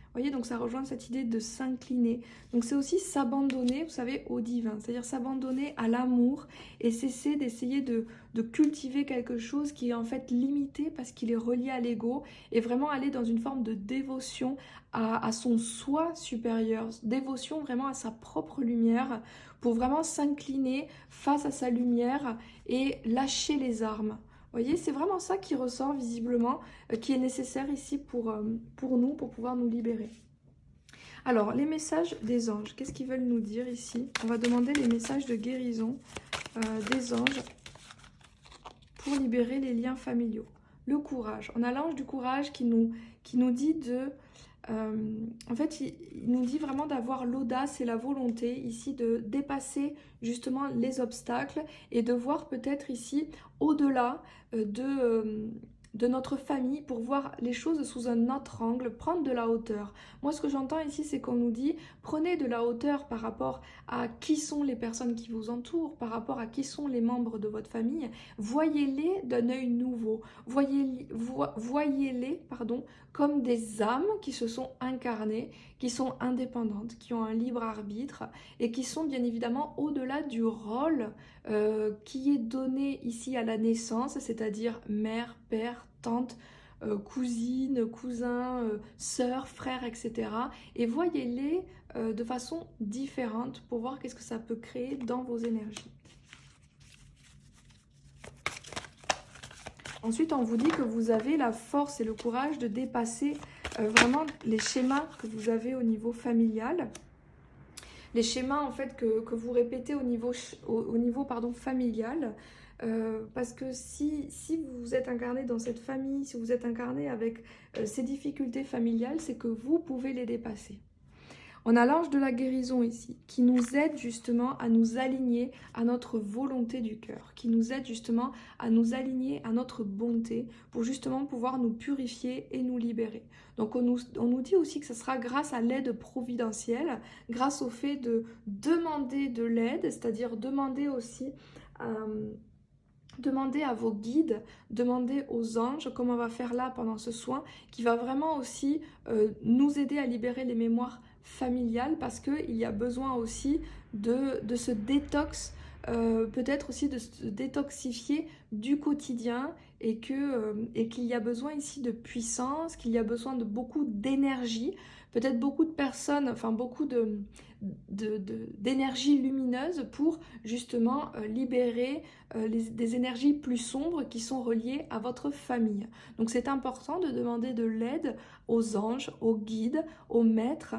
Vous voyez, donc ça rejoint cette idée de s'incliner. Donc c'est aussi s'abandonner, vous savez, au divin. C'est-à-dire s'abandonner à l'amour et cesser d'essayer de cultiver quelque chose qui est en fait limité parce qu'il est relié à l'ego et vraiment aller dans une forme de dévotion à son soi supérieur. Dévotion vraiment à sa propre lumière pour vraiment s'incliner face à sa lumière et lâcher les armes. Vous voyez, c'est vraiment ça qui ressort visiblement, qui est nécessaire ici pour nous, pour pouvoir nous libérer. Alors, les messages des anges, qu'est-ce qu'ils veulent nous dire ici? On va demander les messages de guérison des anges pour libérer les liens familiaux. Le courage. On a l'ange du courage qui nous dit de... en fait, il nous dit vraiment d'avoir l'audace et la volonté ici de dépasser justement les obstacles et de voir peut-être ici au-delà de notre famille pour voir les choses sous un autre angle, prendre de la hauteur. Moi, ce que j'entends ici, c'est qu'on nous dit prenez de la hauteur par rapport à qui sont les personnes qui vous entourent, par rapport à qui sont les membres de votre famille. Voyez-les d'un œil nouveau. Voyez-les, comme des âmes qui se sont incarnées, qui sont indépendantes, qui ont un libre arbitre et qui sont bien évidemment au-delà du rôle qui est donné ici à la naissance, c'est-à-dire mère, père, tante, cousine, cousin, sœur, frère, etc. Et voyez-les de façon différente pour voir qu'est-ce que ça peut créer dans vos énergies. Ensuite, on vous dit que vous avez la force et le courage de dépasser vraiment les schémas que vous avez au niveau familial. Les schémas en fait que vous répétez au niveau familial. Parce que si vous êtes incarné dans cette famille, si vous êtes incarné avec ces difficultés familiales, c'est que vous pouvez les dépasser. On a l'ange de la guérison ici, qui nous aide justement à nous aligner à notre volonté du cœur, qui nous aide justement à nous aligner à notre bonté pour justement pouvoir nous purifier et nous libérer. Donc on nous dit aussi que ce sera grâce à l'aide providentielle, grâce au fait de demander de l'aide, c'est-à-dire demander aussi demandez à vos guides, demandez aux anges, comme on va faire là pendant ce soin, qui va vraiment aussi nous aider à libérer les mémoires familiales, parce qu'il y a besoin aussi de ce détox, peut-être aussi de se détoxifier du quotidien, et qu'il y a besoin ici de puissance, qu'il y a besoin de beaucoup d'énergie, peut-être beaucoup de personnes, enfin beaucoup d'énergie lumineuse pour justement libérer des énergies plus sombres qui sont reliées à votre famille. Donc c'est important de demander de l'aide aux anges, aux guides, aux maîtres,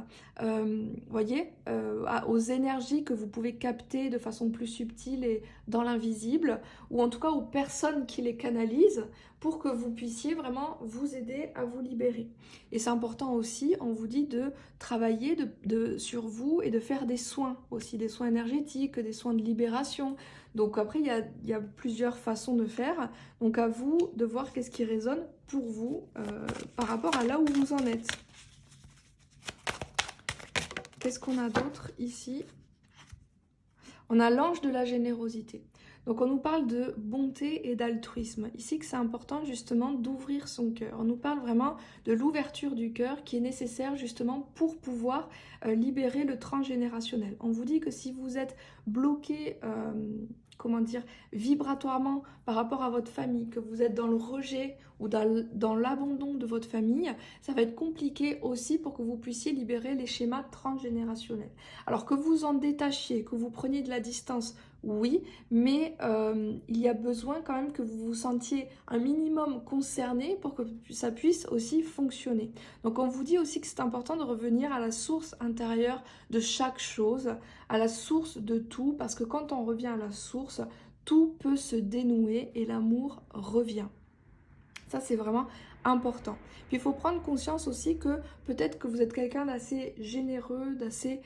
voyez, aux énergies que vous pouvez capter de façon plus subtile et dans l'invisible, ou en tout cas aux personnes qui les canalisent, pour que vous puissiez vraiment vous aider à vous libérer. Et c'est important aussi, on vous dit de travailler sur vous et de faire des soins aussi, des soins énergétiques, des soins de libération. Donc après, il y a plusieurs façons de faire. Donc à vous de voir qu'est-ce qui résonne pour vous par rapport à là où vous en êtes. Qu'est-ce qu'on a d'autre ici? On a l'ange de la générosité. Donc on nous parle de bonté et d'altruisme. Ici que c'est important justement d'ouvrir son cœur. On nous parle vraiment de l'ouverture du cœur qui est nécessaire justement pour pouvoir libérer le transgénérationnel. On vous dit que si vous êtes bloqué, comment dire, vibratoirement par rapport à votre famille, que vous êtes dans le rejet ou dans l'abandon de votre famille, ça va être compliqué aussi pour que vous puissiez libérer les schémas transgénérationnels. Alors que vous en détachiez, que vous preniez de la distance, oui, mais il y a besoin quand même que vous vous sentiez un minimum concerné pour que ça puisse aussi fonctionner. Donc on vous dit aussi que c'est important de revenir à la source intérieure de chaque chose, à la source de tout, parce que quand on revient à la source, tout peut se dénouer et l'amour revient. Ça, c'est vraiment important. Puis il faut prendre conscience aussi que peut-être que vous êtes quelqu'un d'assez généreux, d'assez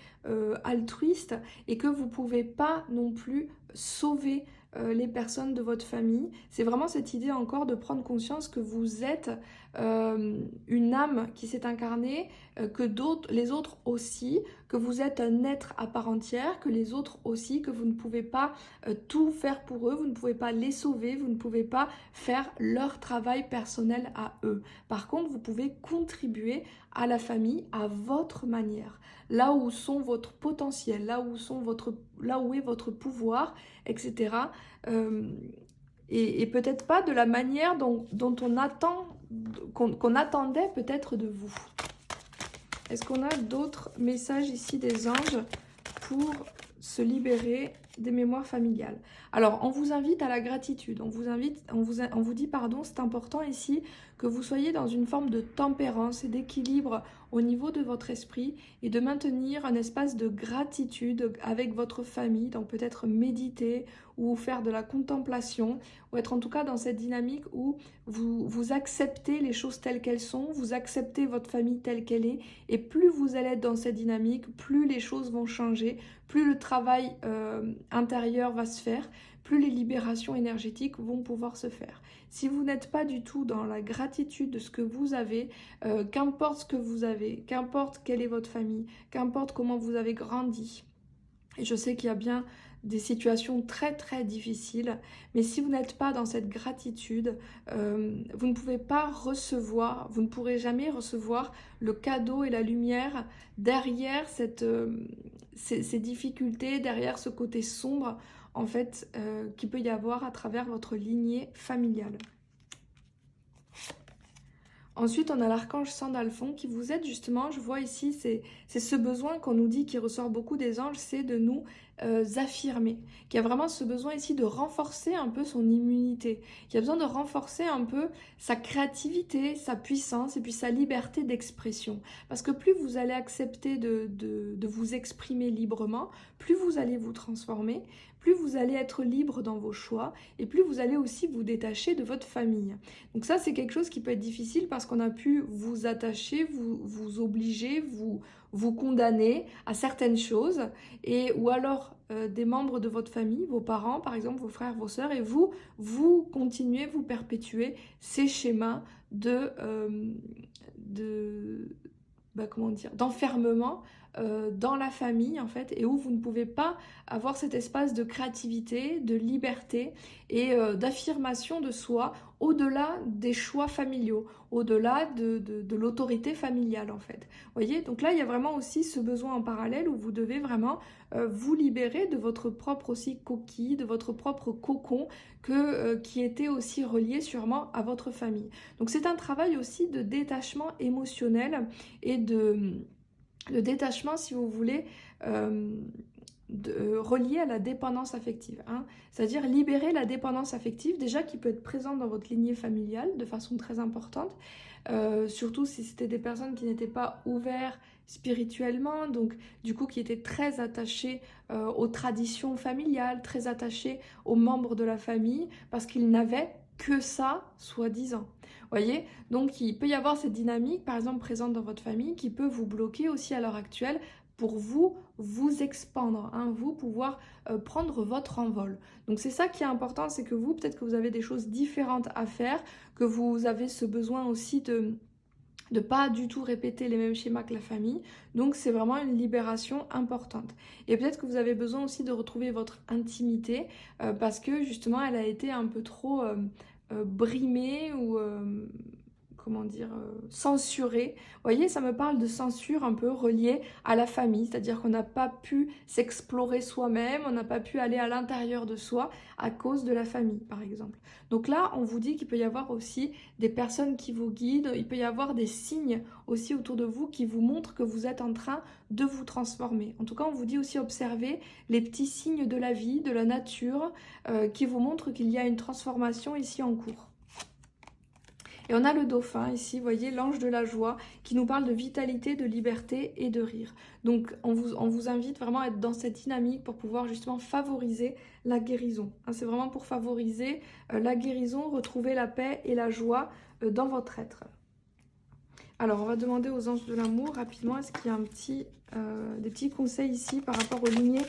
altruiste, et que vous ne pouvez pas non plus sauver les personnes de votre famille. C'est vraiment cette idée encore de prendre conscience que vous êtes une âme qui s'est incarnée, que les autres aussi, que vous êtes un être à part entière, que les autres aussi, que vous ne pouvez pas tout faire pour eux, vous ne pouvez pas les sauver, vous ne pouvez pas faire leur travail personnel à eux. Par contre, vous pouvez contribuer à la famille à votre manière, là où sont votre potentiel, là où est votre pouvoir, etc. Et peut-être pas de la manière dont on attend, qu'on attendait peut-être de vous. Est-ce qu'on a d'autres messages ici des anges pour se libérer des mémoires familiales? Alors, on vous invite à la gratitude. On vous dit, pardon, c'est important ici que vous soyez dans une forme de tempérance et d'équilibre au niveau de votre esprit et de maintenir un espace de gratitude avec votre famille. Donc peut-être méditer ou faire de la contemplation, ou être en tout cas dans cette dynamique où vous acceptez les choses telles qu'elles sont, vous acceptez votre famille telle qu'elle est, et plus vous allez être dans cette dynamique, plus les choses vont changer, plus le travail intérieur va se faire, plus les libérations énergétiques vont pouvoir se faire. Si vous n'êtes pas du tout dans la gratitude de ce que vous avez, qu'importe ce que vous avez, qu'importe quelle est votre famille, qu'importe comment vous avez grandi, et je sais qu'il y a bien des situations très très difficiles, mais si vous n'êtes pas dans cette gratitude, vous ne pouvez pas recevoir, vous ne pourrez jamais recevoir le cadeau et la lumière derrière ces difficultés, derrière ce côté sombre en fait qu'il peut y avoir à travers votre lignée familiale. Ensuite, on a l'archange Sandalphon qui vous aide justement, je vois ici, c'est ce besoin qu'on nous dit qui ressort beaucoup des anges, c'est de nous affirmer, qui a vraiment ce besoin ici de renforcer un peu son immunité, qui a besoin de renforcer un peu sa créativité, sa puissance et puis sa liberté d'expression. Parce que plus vous allez accepter de vous exprimer librement, plus vous allez vous transformer, plus vous allez être libre dans vos choix et plus vous allez aussi vous détacher de votre famille. Donc ça, c'est quelque chose qui peut être difficile parce qu'on a pu vous attacher, vous obliger, vous condamner à certaines choses ou alors des membres de votre famille, vos parents par exemple, vos frères, vos sœurs, et vous continuez, vous perpétuez ces schémas comment dire, d'enfermement dans la famille en fait, et où vous ne pouvez pas avoir cet espace de créativité, de liberté et d'affirmation de soi au-delà des choix familiaux, au-delà de l'autorité familiale en fait. Vous voyez, donc là il y a vraiment aussi ce besoin en parallèle où vous devez vraiment vous libérer de votre propre aussi coquille, de votre propre cocon qui était aussi relié sûrement à votre famille. Donc c'est un travail aussi de détachement émotionnel et de détachement, si vous voulez, relié à la dépendance affective. Hein. C'est-à-dire libérer la dépendance affective, déjà qui peut être présente dans votre lignée familiale de façon très importante, surtout si c'était des personnes qui n'étaient pas ouvertes spirituellement, donc du coup qui étaient très attachées aux traditions familiales, très attachées aux membres de la famille, parce qu'ils n'avaient que ça, soi-disant. Voyez, donc il peut y avoir cette dynamique, par exemple, présente dans votre famille, qui peut vous bloquer aussi à l'heure actuelle pour vous expandre, hein, vous pouvoir prendre votre envol. Donc c'est ça qui est important, c'est que vous, peut-être que vous avez des choses différentes à faire, que vous avez ce besoin aussi de pas du tout répéter les mêmes schémas que la famille. Donc c'est vraiment une libération importante. Et peut-être que vous avez besoin aussi de retrouver votre intimité parce que justement elle a été un peu trop brimée ou comment dire, censurée. Vous voyez, ça me parle de censure un peu reliée à la famille, c'est-à-dire qu'on n'a pas pu s'explorer soi-même, on n'a pas pu aller à l'intérieur de soi à cause de la famille, par exemple. Donc là, on vous dit qu'il peut y avoir aussi des personnes qui vous guident, il peut y avoir des signes aussi autour de vous qui vous montrent que vous êtes en train de vous transformer. En tout cas, on vous dit aussi observer les petits signes de la vie, de la nature, qui vous montrent qu'il y a une transformation ici en cours. Et on a le dauphin ici, vous voyez, l'ange de la joie, qui nous parle de vitalité, de liberté et de rire. Donc on vous invite vraiment à être dans cette dynamique pour pouvoir justement favoriser la guérison. Hein, c'est vraiment pour favoriser la guérison, retrouver la paix et la joie dans votre être. Alors on va demander aux anges de l'amour rapidement, est-ce qu'il y a des petits conseils ici par rapport aux lignées,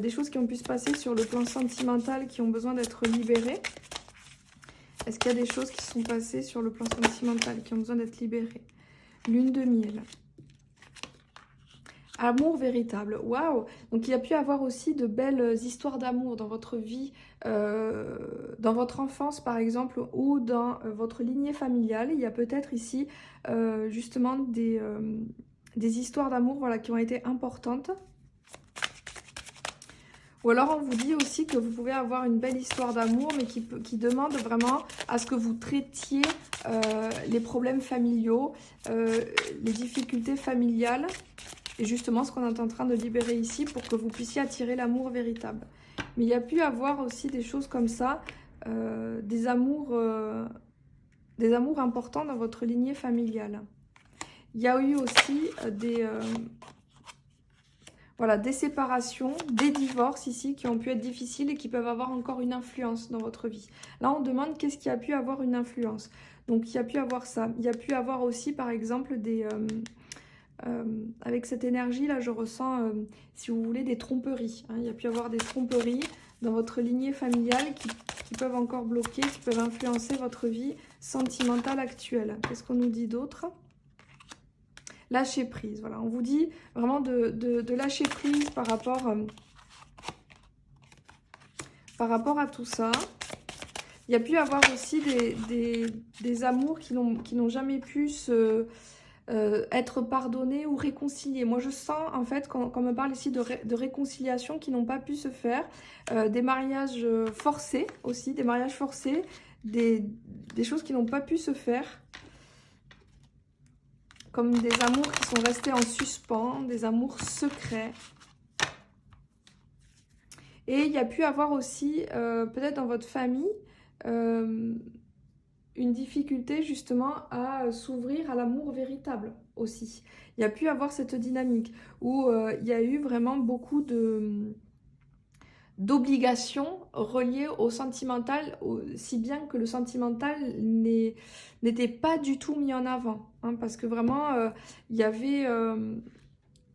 des choses qui ont pu se passer sur le plan sentimental qui ont besoin d'être libérées. Est-ce qu'il y a des choses qui sont passées sur le plan sentimental, qui ont besoin d'être libérées? Lune de miel. Amour véritable. Waouh! Donc il y a pu avoir aussi de belles histoires d'amour dans votre vie, dans votre enfance par exemple, ou dans votre lignée familiale. Il y a peut-être ici justement des histoires d'amour voilà, qui ont été importantes. Ou alors on vous dit aussi que vous pouvez avoir une belle histoire d'amour, mais qui demande vraiment à ce que vous traitiez les problèmes familiaux, les difficultés familiales, et justement ce qu'on est en train de libérer ici pour que vous puissiez attirer l'amour véritable. Mais il y a pu avoir aussi des choses comme ça, des amours importants dans votre lignée familiale. Il y a eu aussi des séparations, des divorces ici qui ont pu être difficiles et qui peuvent avoir encore une influence dans votre vie. Là, on demande qu'est-ce qui a pu avoir une influence. Donc, il y a pu avoir ça. Il y a pu avoir aussi, par exemple, avec cette énergie-là, je ressens, si vous voulez, des tromperies. Hein. Il y a pu avoir des tromperies dans votre lignée familiale qui peuvent encore bloquer, qui peuvent influencer votre vie sentimentale actuelle. Qu'est-ce qu'on nous dit d'autre ? Lâcher prise, voilà. On vous dit vraiment de lâcher prise par rapport à tout ça. Il y a pu avoir aussi des amours qui n'ont jamais pu être pardonnés ou réconciliés. Moi, je sens, en fait, quand on me parle ici de réconciliation qui n'ont pas pu se faire, des mariages forcés aussi, des mariages forcés, des choses qui n'ont pas pu se faire, comme des amours qui sont restés en suspens, des amours secrets. Et il y a pu avoir aussi, peut-être dans votre famille, euh, une difficulté justement à s'ouvrir à l'amour véritable aussi. Il y a pu avoir cette dynamique où il y a eu vraiment beaucoup d'obligations reliées au sentimental, si bien que le sentimental n'était pas du tout mis en avant. Hein, parce que vraiment, il y avait...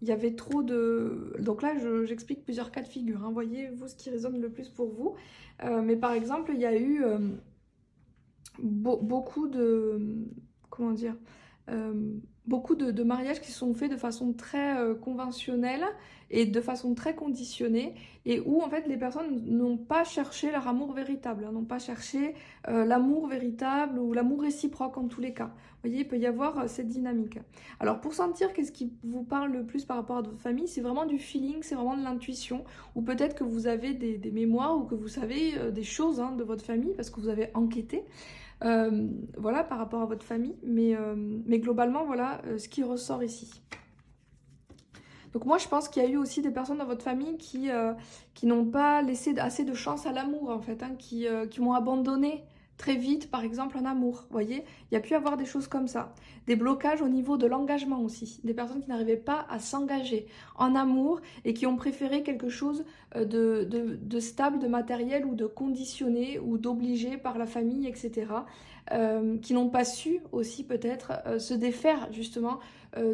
il y avait trop de... Donc là, j'explique plusieurs cas de figure. Hein. Voyez, vous, ce qui résonne le plus pour vous. Mais par exemple, il y a eu beaucoup de... Comment dire beaucoup de mariages qui sont faits de façon très conventionnelle et de façon très conditionnée, et où en fait les personnes n'ont pas cherché leur amour véritable, hein, n'ont pas cherché l'amour véritable ou l'amour réciproque en tous les cas. Vous voyez, il peut y avoir cette dynamique. Alors pour sentir qu'est-ce qui vous parle le plus par rapport à votre famille, c'est vraiment du feeling, c'est vraiment de l'intuition, ou peut-être que vous avez des mémoires ou que vous savez des choses hein, de votre famille parce que vous avez enquêté. Voilà, par rapport à votre famille, mais globalement, voilà ce qui ressort ici. Donc moi, je pense qu'il y a eu aussi des personnes dans votre famille qui n'ont pas laissé assez de chance à l'amour, en fait, hein, qui m'ont abandonné très vite, par exemple, en amour. Vous voyez, il y a pu avoir des choses comme ça. Des blocages au niveau de l'engagement aussi. Des personnes qui n'arrivaient pas à s'engager en amour et qui ont préféré quelque chose de stable, de matériel ou de conditionné ou d'obligé par la famille, etc. Qui n'ont pas su aussi peut-être se défaire justement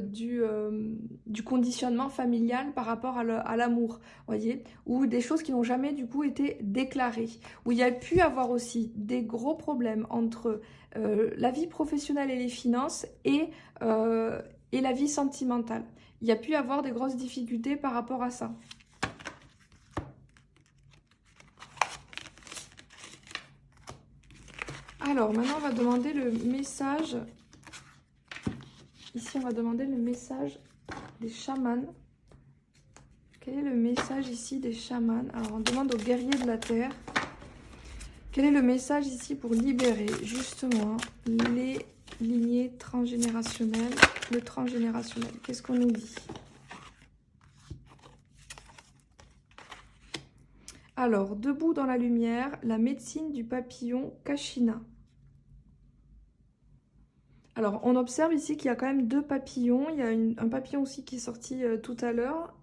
du conditionnement familial par rapport à l'amour, voyez, ou des choses qui n'ont jamais du coup été déclarées, où il y a pu avoir aussi des gros problèmes entre la vie professionnelle et les finances et la vie sentimentale. Il y a pu avoir des grosses difficultés par rapport à ça. Alors, maintenant, on va demander le message. Ici, on va demander le message des chamans. Quel est le message ici des chamans? Alors, on demande aux guerriers de la terre. Quel est le message ici pour libérer, justement, les lignées transgénérationnelles, le transgénérationnel? Qu'est-ce qu'on nous dit? Alors, debout dans la lumière, la médecine du papillon Kashina. Alors, on observe ici qu'il y a quand même deux papillons. Il y a un papillon aussi qui est sorti tout à l'heure.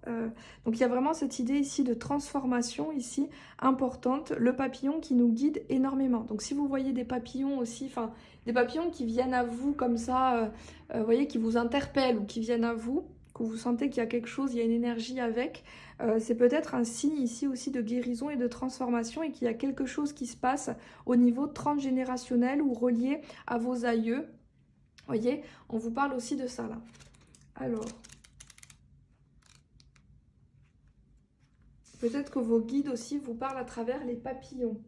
Donc, il y a vraiment cette idée ici de transformation ici importante. Le papillon qui nous guide énormément. Donc, si vous voyez des papillons aussi, enfin, des papillons qui viennent à vous comme ça, vous voyez, qui vous interpellent ou qui viennent à vous, que vous sentez qu'il y a quelque chose, il y a une énergie avec, c'est peut-être un signe ici aussi de guérison et de transformation et qu'il y a quelque chose qui se passe au niveau transgénérationnel ou relié à vos aïeux. Vous voyez, on vous parle aussi de ça là. Alors, peut-être que vos guides aussi vous parlent à travers les papillons.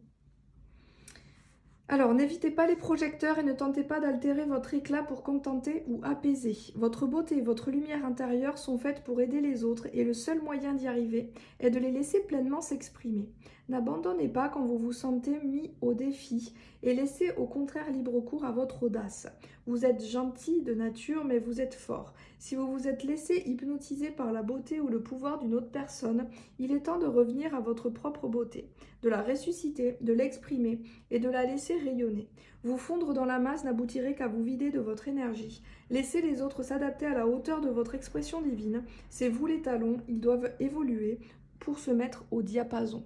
Alors, n'évitez pas les projecteurs et ne tentez pas d'altérer votre éclat pour contenter ou apaiser. Votre beauté et votre lumière intérieure sont faites pour aider les autres et le seul moyen d'y arriver est de les laisser pleinement s'exprimer. N'abandonnez pas quand vous vous sentez mis au défi et laissez au contraire libre cours à votre audace. Vous êtes gentil de nature, mais vous êtes fort. Si vous vous êtes laissé hypnotiser par la beauté ou le pouvoir d'une autre personne, il est temps de revenir à votre propre beauté, de la ressusciter, de l'exprimer et de la laisser rayonner. Vous fondre dans la masse n'aboutirait qu'à vous vider de votre énergie. Laissez les autres s'adapter à la hauteur de votre expression divine. C'est vous les talons, ils doivent évoluer pour se mettre au diapason.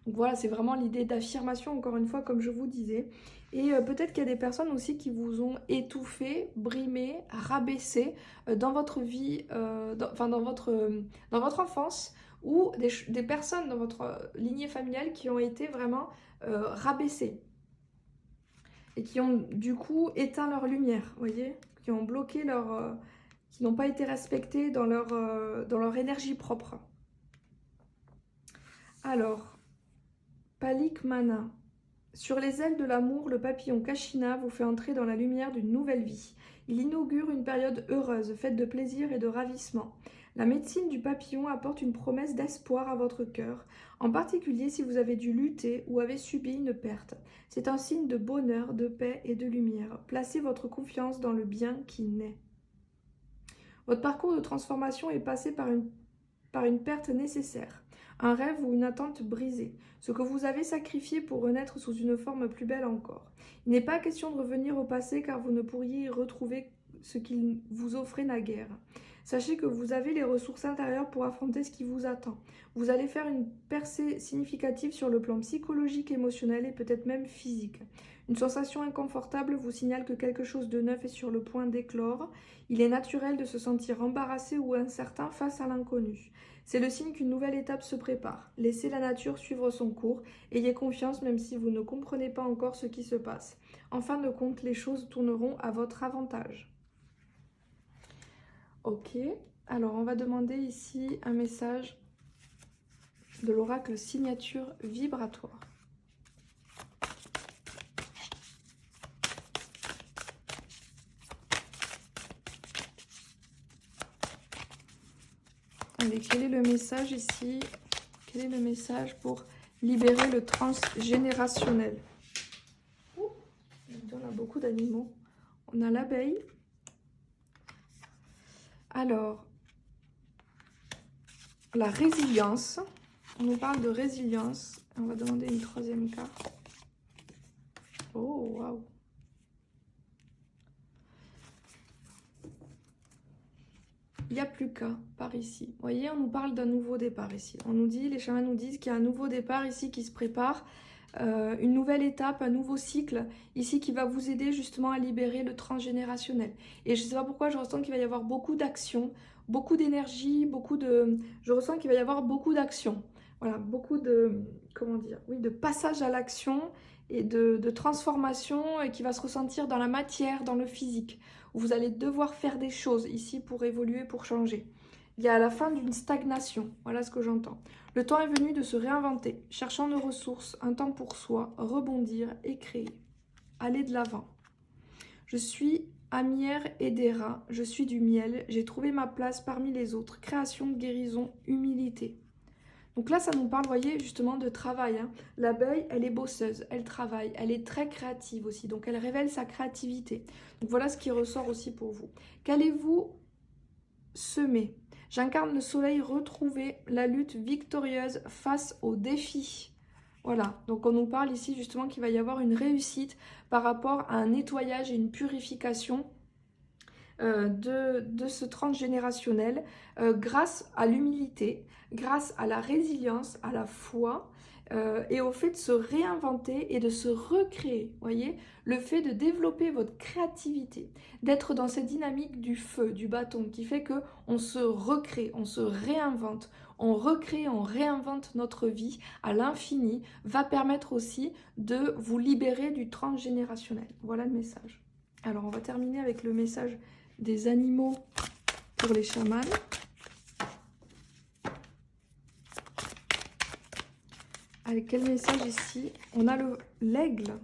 Donc voilà, c'est vraiment l'idée d'affirmation, encore une fois, comme je vous disais. Et peut-être qu'il y a des personnes aussi qui vous ont étouffé, brimé, rabaissé dans votre vie, dans votre enfance, ou des personnes dans votre lignée familiale qui ont été vraiment rabaissées et qui ont du coup éteint leur lumière, vous voyez, qui ont bloqué qui n'ont pas été respectées dans leur énergie propre. Alors, Palik Mana. Sur les ailes de l'amour, le papillon Kashina vous fait entrer dans la lumière d'une nouvelle vie. Il inaugure une période heureuse, faite de plaisir et de ravissement. La médecine du papillon apporte une promesse d'espoir à votre cœur, en particulier si vous avez dû lutter ou avez subi une perte. C'est un signe de bonheur, de paix et de lumière. Placez votre confiance dans le bien qui naît. Votre parcours de transformation est passé par une par une perte nécessaire, un rêve ou une attente brisée, ce que vous avez sacrifié pour renaître sous une forme plus belle encore. Il n'est pas question de revenir au passé car vous ne pourriez y retrouver ce qu'il vous offrait naguère. Sachez que vous avez les ressources intérieures pour affronter ce qui vous attend. Vous allez faire une percée significative sur le plan psychologique, émotionnel et peut-être même physique. Une sensation inconfortable vous signale que quelque chose de neuf est sur le point d'éclore. Il est naturel de se sentir embarrassé ou incertain face à l'inconnu. C'est le signe qu'une nouvelle étape se prépare. Laissez la nature suivre son cours. Ayez confiance même si vous ne comprenez pas encore ce qui se passe. En fin de compte, les choses tourneront à votre avantage. Ok, alors on va demander ici un message de l'oracle signature vibratoire. Allez, quel est le message ici? Quel est le message pour libérer le transgénérationnel? On a beaucoup d'animaux. On a l'abeille. Alors, la résilience. On nous parle de résilience. On va demander une troisième carte. Oh, waouh! Il n'y a plus qu'à par ici. Vous voyez, on nous parle d'un nouveau départ ici. On nous dit, les chamans nous disent qu'il y a un nouveau départ ici qui se prépare. Une nouvelle étape, un nouveau cycle ici qui va vous aider justement à libérer le transgénérationnel. Et je ne sais pas pourquoi je ressens qu'il va y avoir beaucoup d'actions, beaucoup d'énergie, je ressens qu'il va y avoir beaucoup d'actions. Voilà, beaucoup de, comment dire, oui, de passage à l'action et de transformation qui va se ressentir dans la matière, dans le physique. Vous allez devoir faire des choses ici pour évoluer, pour changer. Il y a la fin d'une stagnation, voilà ce que j'entends. Le temps est venu de se réinventer, cherchant nos ressources, un temps pour soi, rebondir et créer. Aller de l'avant. Je suis Amière Edera, je suis du miel, j'ai trouvé ma place parmi les autres. Création, guérison, humilité. Donc là, ça nous parle, vous voyez, justement de travail. Hein. L'abeille, elle est bosseuse, elle travaille, elle est très créative aussi. Donc elle révèle sa créativité. Donc voilà ce qui ressort aussi pour vous. Qu'allez-vous semer? J'incarne le soleil retrouvé, la lutte victorieuse face aux défis. Voilà, donc on nous parle ici justement qu'il va y avoir une réussite par rapport à un nettoyage et une purification de ce transgénérationnel grâce à l'humilité, grâce à la résilience, à la foi et au fait de se réinventer et de se recréer. Voyez, le fait de développer votre créativité, d'être dans cette dynamique du feu, du bâton, qui fait que on se recrée, on se réinvente, on recrée, on réinvente notre vie à l'infini, va permettre aussi de vous libérer du transgénérationnel. Voilà le message. Alors on va terminer avec le message des animaux pour les chamans. Avec quel message ici? On a l'aigle.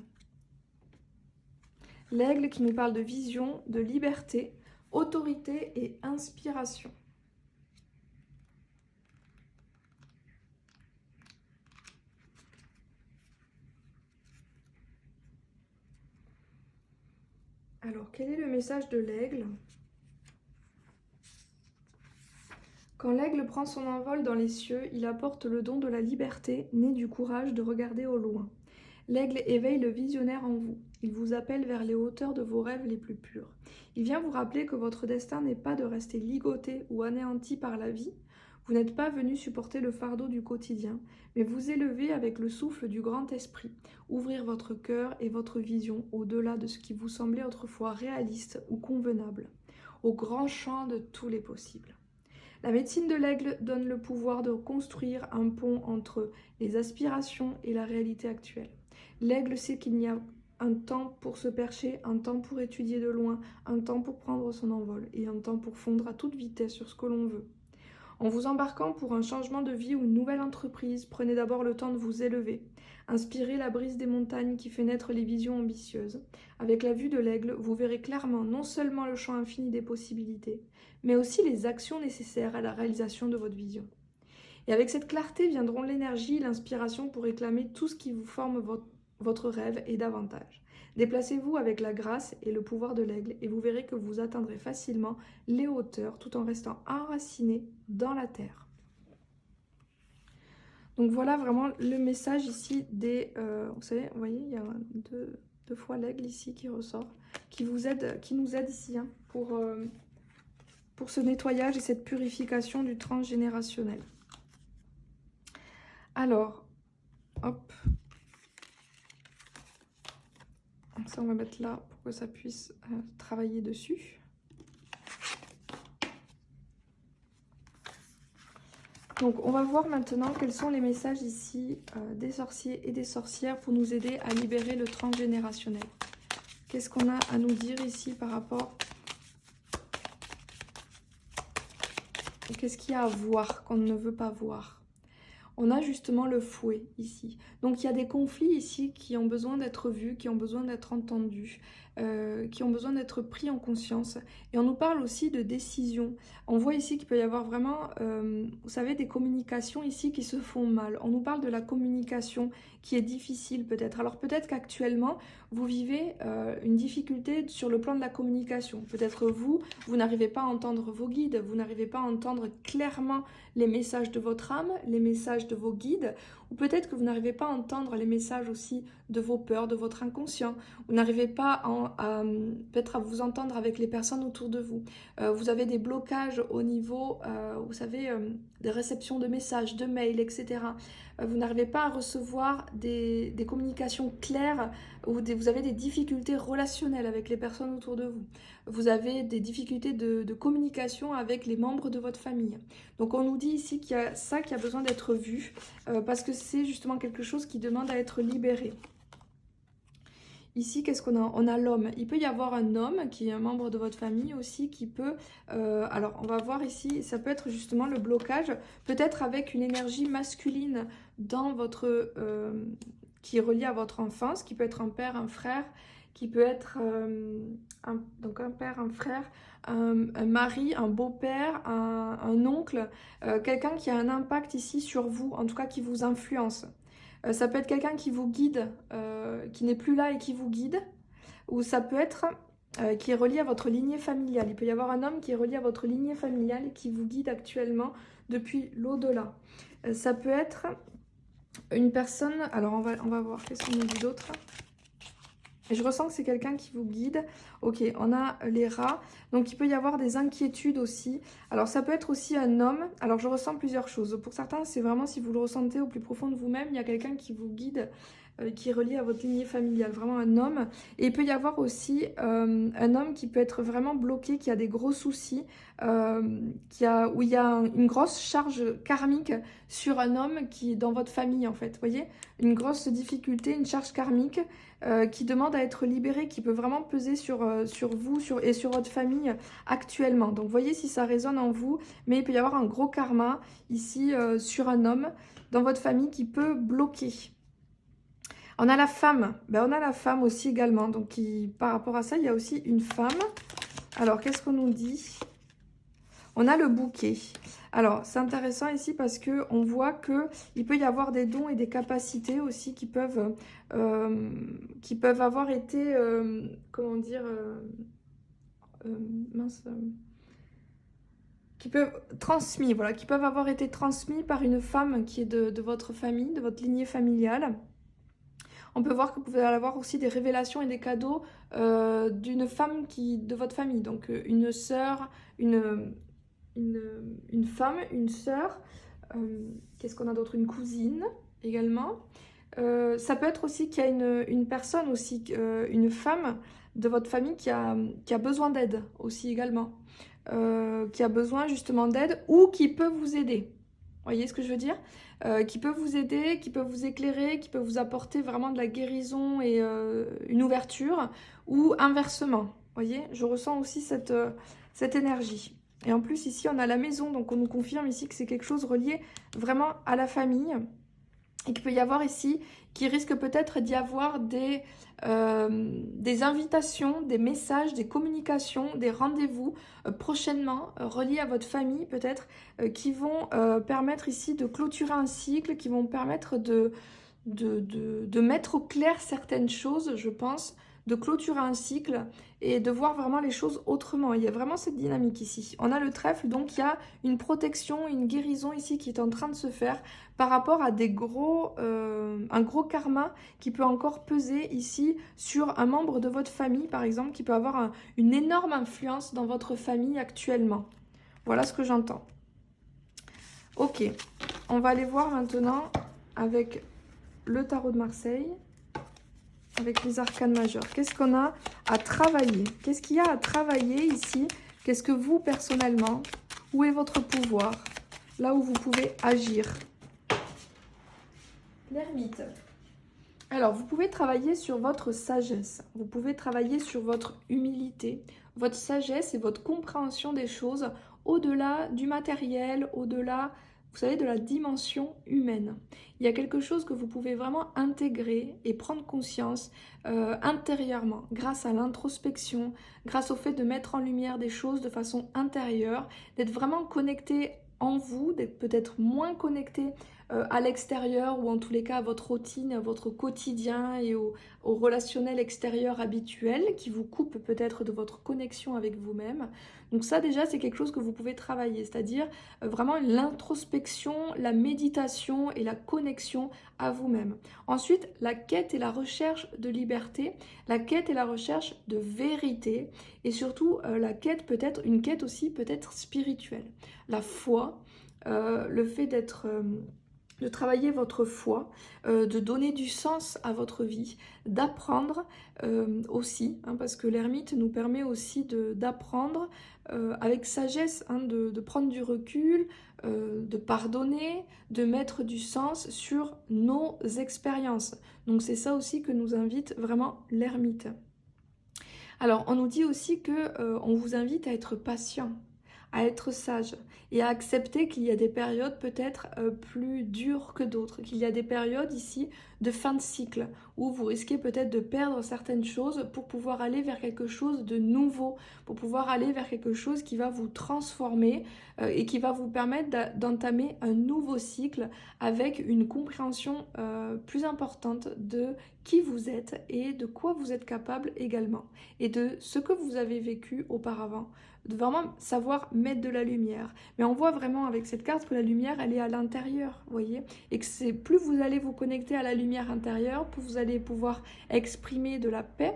L'aigle qui nous parle de vision, de liberté, autorité et inspiration. Alors, quel est le message de l'aigle? Quand l'aigle prend son envol dans les cieux, il apporte le don de la liberté, né du courage de regarder au loin. L'aigle éveille le visionnaire en vous. Il vous appelle vers les hauteurs de vos rêves les plus purs. Il vient vous rappeler que votre destin n'est pas de rester ligoté ou anéanti par la vie. Vous n'êtes pas venu supporter le fardeau du quotidien, mais vous élever avec le souffle du grand esprit, ouvrir votre cœur et votre vision au-delà de ce qui vous semblait autrefois réaliste ou convenable, au grand champ de tous les possibles. La médecine de l'aigle donne le pouvoir de construire un pont entre les aspirations et la réalité actuelle. L'aigle sait qu'il y a un temps pour se percher, un temps pour étudier de loin, un temps pour prendre son envol et un temps pour fondre à toute vitesse sur ce que l'on veut. En vous embarquant pour un changement de vie ou une nouvelle entreprise, prenez d'abord le temps de vous élever. Inspirez la brise des montagnes qui fait naître les visions ambitieuses. Avec la vue de l'aigle, vous verrez clairement non seulement le champ infini des possibilités, mais aussi les actions nécessaires à la réalisation de votre vision. Et avec cette clarté viendront l'énergie et l'inspiration pour réclamer tout ce qui vous forme votre rêve et davantage. Déplacez-vous avec la grâce et le pouvoir de l'aigle et vous verrez que vous atteindrez facilement les hauteurs tout en restant enraciné dans la terre. Donc voilà vraiment le message ici des... vous savez, vous voyez, il y a deux fois l'aigle ici qui ressort, qui nous aide ici hein, pour ce nettoyage et cette purification du transgénérationnel. Alors, hop. Ça, on va mettre là pour que ça puisse travailler dessus. Donc, on va voir maintenant quels sont les messages ici des sorciers et des sorcières pour nous aider à libérer le transgénérationnel. Qu'est-ce qu'on a à nous dire ici par rapport... Qu'est-ce qu'il y a à voir qu'on ne veut pas voir? On a justement le fouet ici. Donc il y a des conflits ici qui ont besoin d'être vus, qui ont besoin d'être entendus, qui ont besoin d'être pris en conscience. Et on nous parle aussi de décision. On voit ici qu'il peut y avoir vraiment, vous savez, des communications ici qui se font mal. On nous parle de la communication qui est difficile peut-être. Alors peut-être qu'actuellement, vous vivez une difficulté sur le plan de la communication. Peut-être vous n'arrivez pas à entendre vos guides, vous n'arrivez pas à entendre clairement les messages de votre âme, les messages de vos guides, ou peut-être que vous n'arrivez pas à entendre les messages aussi de vos peurs, de votre inconscient. Vous n'arrivez pas peut-être à vous entendre avec les personnes autour de vous. Vous avez des blocages au niveau, vous savez, des réceptions de messages, de mails, etc. Vous n'arrivez pas à recevoir des communications claires ou vous avez des difficultés relationnelles avec les personnes autour de vous. Vous avez des difficultés de communication avec les membres de votre famille. Donc on nous dit ici qu'il y a ça qui a besoin d'être vu parce que c'est justement quelque chose qui demande à être libéré. Ici, qu'est-ce qu'on a? On a l'homme. Il peut y avoir un homme qui est un membre de votre famille aussi qui peut... alors, on va voir ici, ça peut être justement le blocage, peut-être avec une énergie masculine dans votre... qui est reliée à votre enfance, qui peut être un père, un frère, qui peut être donc un père, un frère, un mari, un beau-père, un oncle, quelqu'un qui a un impact ici sur vous, en tout cas qui vous influence. Ça peut être quelqu'un qui vous guide, qui n'est plus là et qui vous guide, ou ça peut être qui est relié à votre lignée familiale. Il peut y avoir un homme qui est relié à votre lignée familiale et qui vous guide actuellement depuis l'au-delà. Ça peut être une personne... Alors on va voir, qu'est-ce qu'on nous dit d'autre? Et je ressens que c'est quelqu'un qui vous guide. Ok, on a les rats. Donc, il peut y avoir des inquiétudes aussi. Alors, ça peut être aussi un homme. Alors, je ressens plusieurs choses. Pour certains, c'est vraiment si vous le ressentez au plus profond de vous-même, il y a quelqu'un qui vous guide, qui est relié à votre lignée familiale. Vraiment un homme. Et il peut y avoir aussi un homme qui peut être vraiment bloqué, qui a des gros soucis, où il y a une grosse charge karmique sur un homme qui est dans votre famille, en fait. Vous voyez? Une grosse difficulté, une charge karmique qui demande à être libéré, qui peut vraiment peser sur vous et sur votre famille actuellement. Donc voyez si ça résonne en vous, mais il peut y avoir un gros karma ici sur un homme dans votre famille qui peut bloquer. On a la femme, on a la femme aussi également, donc par rapport à ça, il y a aussi une femme. Alors qu'est-ce qu'on nous dit? On a le bouquet. Alors, c'est intéressant ici parce qu'on voit qu'il peut y avoir des dons et des capacités aussi qui peuvent avoir été, comment dire, qui peuvent transmis, voilà, qui peuvent avoir été transmis par une femme qui est de votre famille, de votre lignée familiale. On peut voir que vous pouvez avoir aussi des révélations et des cadeaux d'une femme de votre famille, donc une sœur, une femme, une sœur, qu'est-ce qu'on a d'autre? Une cousine également. Ça peut être aussi qu'il y a une personne aussi, une femme de votre famille qui a besoin d'aide aussi également, qui a besoin justement d'aide ou qui peut vous aider. Vous voyez ce que je veux dire? Qui peut vous aider, qui peut vous éclairer, qui peut vous apporter vraiment de la guérison et une ouverture, ou inversement. Vous voyez? Je ressens aussi cette énergie. Et en plus, ici, on a la maison, donc on nous confirme ici que c'est quelque chose relié vraiment à la famille. Et qu'il peut y avoir ici, qui risque peut-être d'y avoir des invitations, des messages, des communications, des rendez-vous prochainement reliés à votre famille peut-être, qui vont permettre ici de clôturer un cycle, qui vont permettre de mettre au clair certaines choses, je pense, de clôturer un cycle et de voir vraiment les choses autrement. Il y a vraiment cette dynamique ici. On a le trèfle, donc il y a une protection, une guérison ici qui est en train de se faire par rapport à un gros karma qui peut encore peser ici sur un membre de votre famille, par exemple, qui peut avoir une énorme influence dans votre famille actuellement. Voilà ce que j'entends. Ok, on va aller voir maintenant avec le tarot de Marseille, avec les arcanes majeures. Qu'est-ce qu'on a à travailler? Qu'est-ce qu'il y a à travailler ici? Qu'est-ce que vous, personnellement, où est votre pouvoir? Là où vous pouvez agir. L'ermite. Alors, vous pouvez travailler sur votre sagesse. Vous pouvez travailler sur votre humilité, votre sagesse et votre compréhension des choses au-delà du matériel, au-delà, vous savez, de la dimension humaine. Il y a quelque chose que vous pouvez vraiment intégrer et prendre conscience intérieurement, grâce à l'introspection, grâce au fait de mettre en lumière des choses de façon intérieure, d'être vraiment connecté en vous, d'être peut-être moins connecté à l'extérieur ou en tous les cas à votre routine, à votre quotidien et au relationnel extérieur habituel qui vous coupe peut-être de votre connexion avec vous-même. Donc ça déjà c'est quelque chose que vous pouvez travailler, c'est-à-dire vraiment l'introspection, la méditation et la connexion à vous-même. Ensuite, la quête et la recherche de liberté, la quête et la recherche de vérité et surtout la quête peut-être, une quête aussi peut-être spirituelle. La foi, le fait d'être... de travailler votre foi, de donner du sens à votre vie, d'apprendre aussi, hein, parce que l'ermite nous permet aussi d'apprendre avec sagesse, hein, de prendre du recul, de pardonner, de mettre du sens sur nos expériences. Donc c'est ça aussi que nous invite vraiment l'ermite. Alors on nous dit aussi que on vous invite à être patient, à être sage et à accepter qu'il y a des périodes peut-être plus dures que d'autres, qu'il y a des périodes ici de fin de cycle où vous risquez peut-être de perdre certaines choses pour pouvoir aller vers quelque chose de nouveau, pour pouvoir aller vers quelque chose qui va vous transformer et qui va vous permettre d'entamer un nouveau cycle avec une compréhension plus importante de qui vous êtes et de quoi vous êtes capable également et de ce que vous avez vécu auparavant, de vraiment savoir mettre de la lumière. Mais on voit vraiment avec cette carte que la lumière, elle est à l'intérieur, vous voyez, et que c'est plus vous allez vous connecter à la lumière intérieure, plus vous allez pouvoir exprimer de la paix.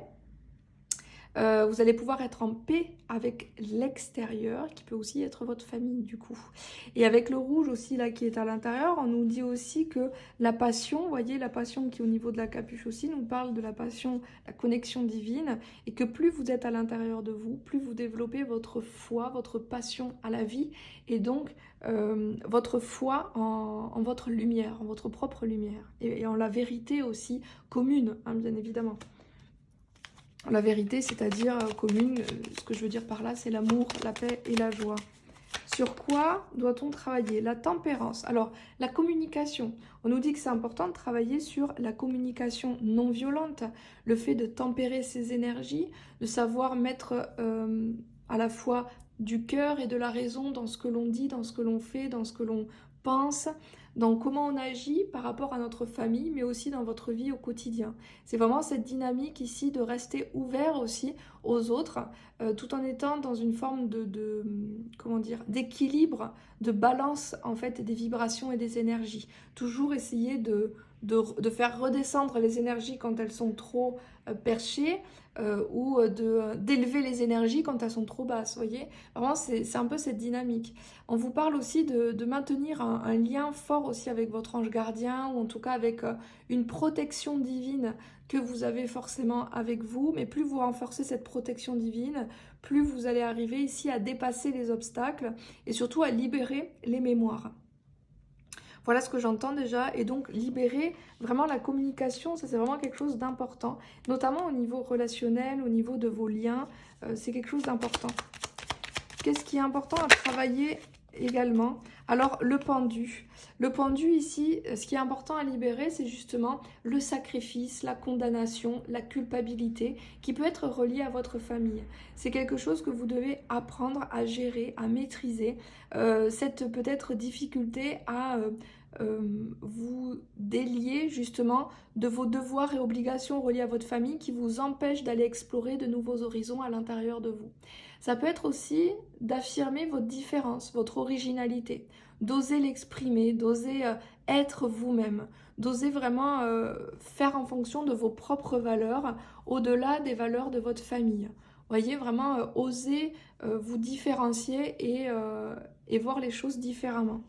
Vous allez pouvoir être en paix avec l'extérieur, qui peut aussi être votre famille du coup. Et avec le rouge aussi là qui est à l'intérieur, on nous dit aussi que la passion, vous voyez la passion qui est au niveau de la capuche aussi, nous parle de la passion, la connexion divine, et que plus vous êtes à l'intérieur de vous, plus vous développez votre foi, votre passion à la vie, et donc votre foi en votre lumière, en votre propre lumière, et en la vérité aussi commune, hein, bien évidemment. La vérité, c'est-à-dire commune, ce que je veux dire par là, c'est l'amour, la paix et la joie. Sur quoi doit-on travailler? La tempérance. Alors, la communication. On nous dit que c'est important de travailler sur la communication non violente, le fait de tempérer ses énergies, de savoir mettre à la fois du cœur et de la raison dans ce que l'on dit, dans ce que l'on fait, dans ce que l'on pense, dans comment on agit par rapport à notre famille, mais aussi dans votre vie au quotidien. C'est vraiment cette dynamique ici de rester ouvert aussi aux autres, tout en étant dans une forme comment dire, d'équilibre, de balance en fait des vibrations et des énergies. Toujours essayer de faire redescendre les énergies quand elles sont trop perchées, ou d'élever les énergies quand elles sont trop basses, voyez. Vraiment, c'est un peu cette dynamique. On vous parle aussi de maintenir un lien fort aussi avec votre ange gardien, ou en tout cas avec une protection divine que vous avez forcément avec vous, mais plus vous renforcez cette protection divine, plus vous allez arriver ici à dépasser les obstacles et surtout à libérer les mémoires. Voilà ce que j'entends déjà, et donc libérer vraiment la communication, ça c'est vraiment quelque chose d'important, notamment au niveau relationnel, au niveau de vos liens, c'est quelque chose d'important. Qu'est-ce qui est important à travailler également. Alors, le pendu. Le pendu ici, ce qui est important à libérer, c'est justement le sacrifice, la condamnation, la culpabilité qui peut être reliée à votre famille. C'est quelque chose que vous devez apprendre à gérer, à maîtriser. Cette peut-être difficulté à vous délier justement de vos devoirs et obligations reliés à votre famille qui vous empêchent d'aller explorer de nouveaux horizons à l'intérieur de vous. Ça peut être aussi d'affirmer votre différence, votre originalité, d'oser l'exprimer, d'oser être vous-même, d'oser vraiment faire en fonction de vos propres valeurs, au-delà des valeurs de votre famille. Voyez, vraiment oser vous différencier et voir les choses différemment.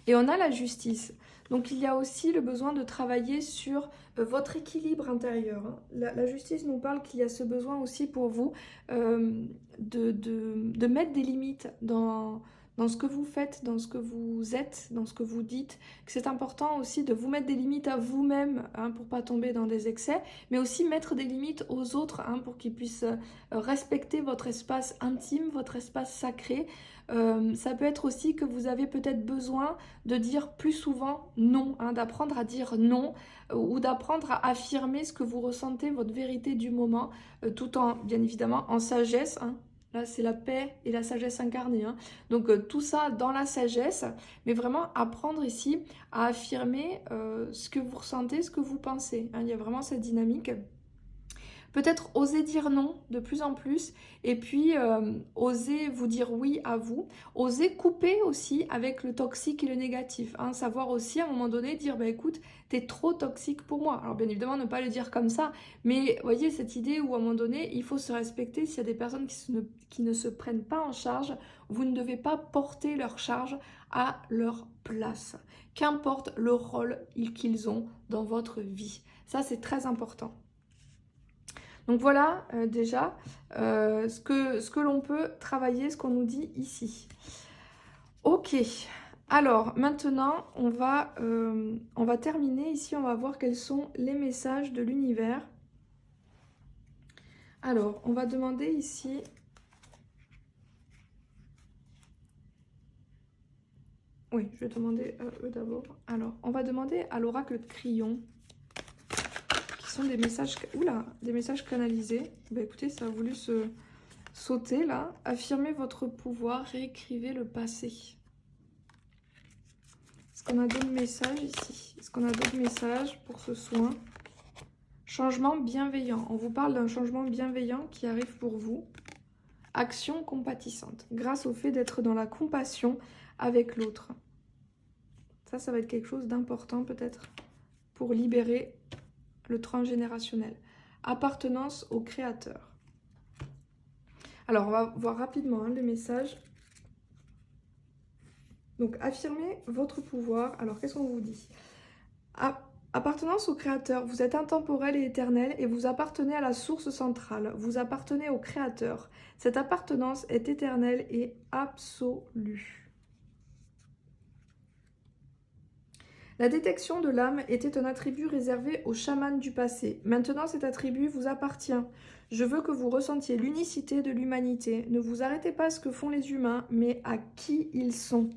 Et on a la justice. Donc il y a aussi le besoin de travailler sur votre équilibre intérieur. Hein. La justice nous parle qu'il y a ce besoin aussi pour vous de mettre des limites dans ce que vous faites, dans ce que vous êtes, dans ce que vous dites. C'est important aussi de vous mettre des limites à vous-même hein, pour ne pas tomber dans des excès, mais aussi mettre des limites aux autres hein, pour qu'ils puissent respecter votre espace intime, votre espace sacré. Ça peut être aussi que vous avez peut-être besoin de dire plus souvent non, hein, d'apprendre à dire non ou d'apprendre à affirmer ce que vous ressentez, votre vérité du moment, tout en, bien évidemment, en sagesse. Hein. Là, c'est la paix et la sagesse incarnée. Hein. Donc, tout ça dans la sagesse, mais vraiment apprendre ici à affirmer ce que vous ressentez, ce que vous pensez. Hein. Il y a vraiment cette dynamique. Peut-être oser dire non de plus en plus et puis oser vous dire oui à vous. Oser couper aussi avec le toxique et le négatif. Hein. Savoir aussi à un moment donné dire bah écoute, t'es trop toxique pour moi. Alors bien évidemment ne pas le dire comme ça, mais voyez cette idée où à un moment donné il faut se respecter. S'il y a des personnes qui ne se prennent pas en charge, vous ne devez pas porter leur charge à leur place. Qu'importe le rôle qu'ils ont dans votre vie. Ça c'est très important. Donc voilà déjà ce que l'on peut travailler, ce qu'on nous dit ici. Ok, alors maintenant on va terminer ici, on va voir quels sont les messages de l'univers. Alors on va demander ici... Oui, je vais demander à eux d'abord. Alors on va demander à l'oracle de Crillon. Sont des messages, des messages canalisés. Bah écoutez, ça a voulu se sauter là. Affirmez votre pouvoir, réécrivez le passé. Est-ce qu'on a d'autres messages ici? Est-ce qu'on a d'autres messages pour ce soin? Changement bienveillant. On vous parle d'un changement bienveillant qui arrive pour vous. Action compatissante. Grâce au fait d'être dans la compassion avec l'autre. Ça va être quelque chose d'important peut-être pour libérer le transgénérationnel. Appartenance au créateur. Alors, on va voir rapidement hein, les messages. Donc, affirmez votre pouvoir. Alors, qu'est-ce qu'on vous dit? Appartenance au créateur. Vous êtes intemporel et éternel et vous appartenez à la source centrale. Vous appartenez au créateur. Cette appartenance est éternelle et absolue. La détection de l'âme était un attribut réservé aux chamans du passé. Maintenant, cet attribut vous appartient. Je veux que vous ressentiez l'unicité de l'humanité. Ne vous arrêtez pas à ce que font les humains, mais à qui ils sont.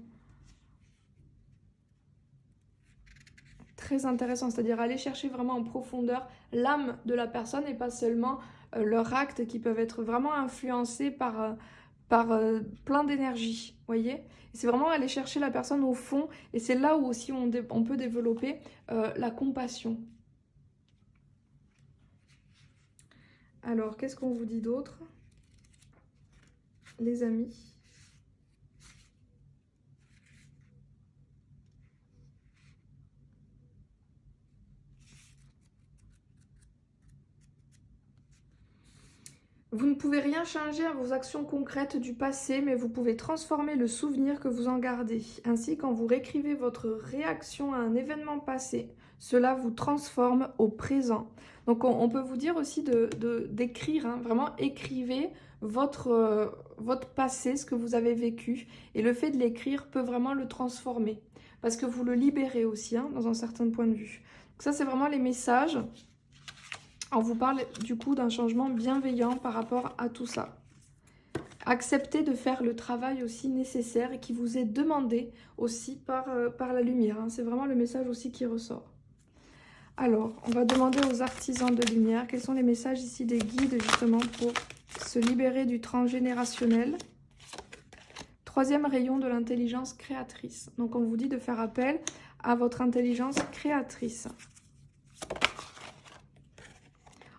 Très intéressant, c'est-à-dire aller chercher vraiment en profondeur l'âme de la personne et pas seulement leurs actes qui peuvent être vraiment influencés par plein d'énergie, voyez. C'est vraiment aller chercher la personne au fond et c'est là où aussi on peut développer la compassion. Alors, qu'est-ce qu'on vous dit d'autre, les amis? Vous ne pouvez rien changer à vos actions concrètes du passé, mais vous pouvez transformer le souvenir que vous en gardez. Ainsi, quand vous réécrivez votre réaction à un événement passé, cela vous transforme au présent. Donc on peut vous dire aussi d'écrire, hein, vraiment écrivez votre passé, ce que vous avez vécu, et le fait de l'écrire peut vraiment le transformer, parce que vous le libérez aussi, hein, dans un certain point de vue. Donc ça, c'est vraiment les messages. On vous parle du coup d'un changement bienveillant par rapport à tout ça. Acceptez de faire le travail aussi nécessaire et qui vous est demandé aussi par la lumière, hein. C'est vraiment le message aussi qui ressort. Alors, on va demander aux artisans de lumière quels sont les messages ici des guides justement pour se libérer du transgénérationnel. Troisième rayon de l'intelligence créatrice. Donc on vous dit de faire appel à votre intelligence créatrice.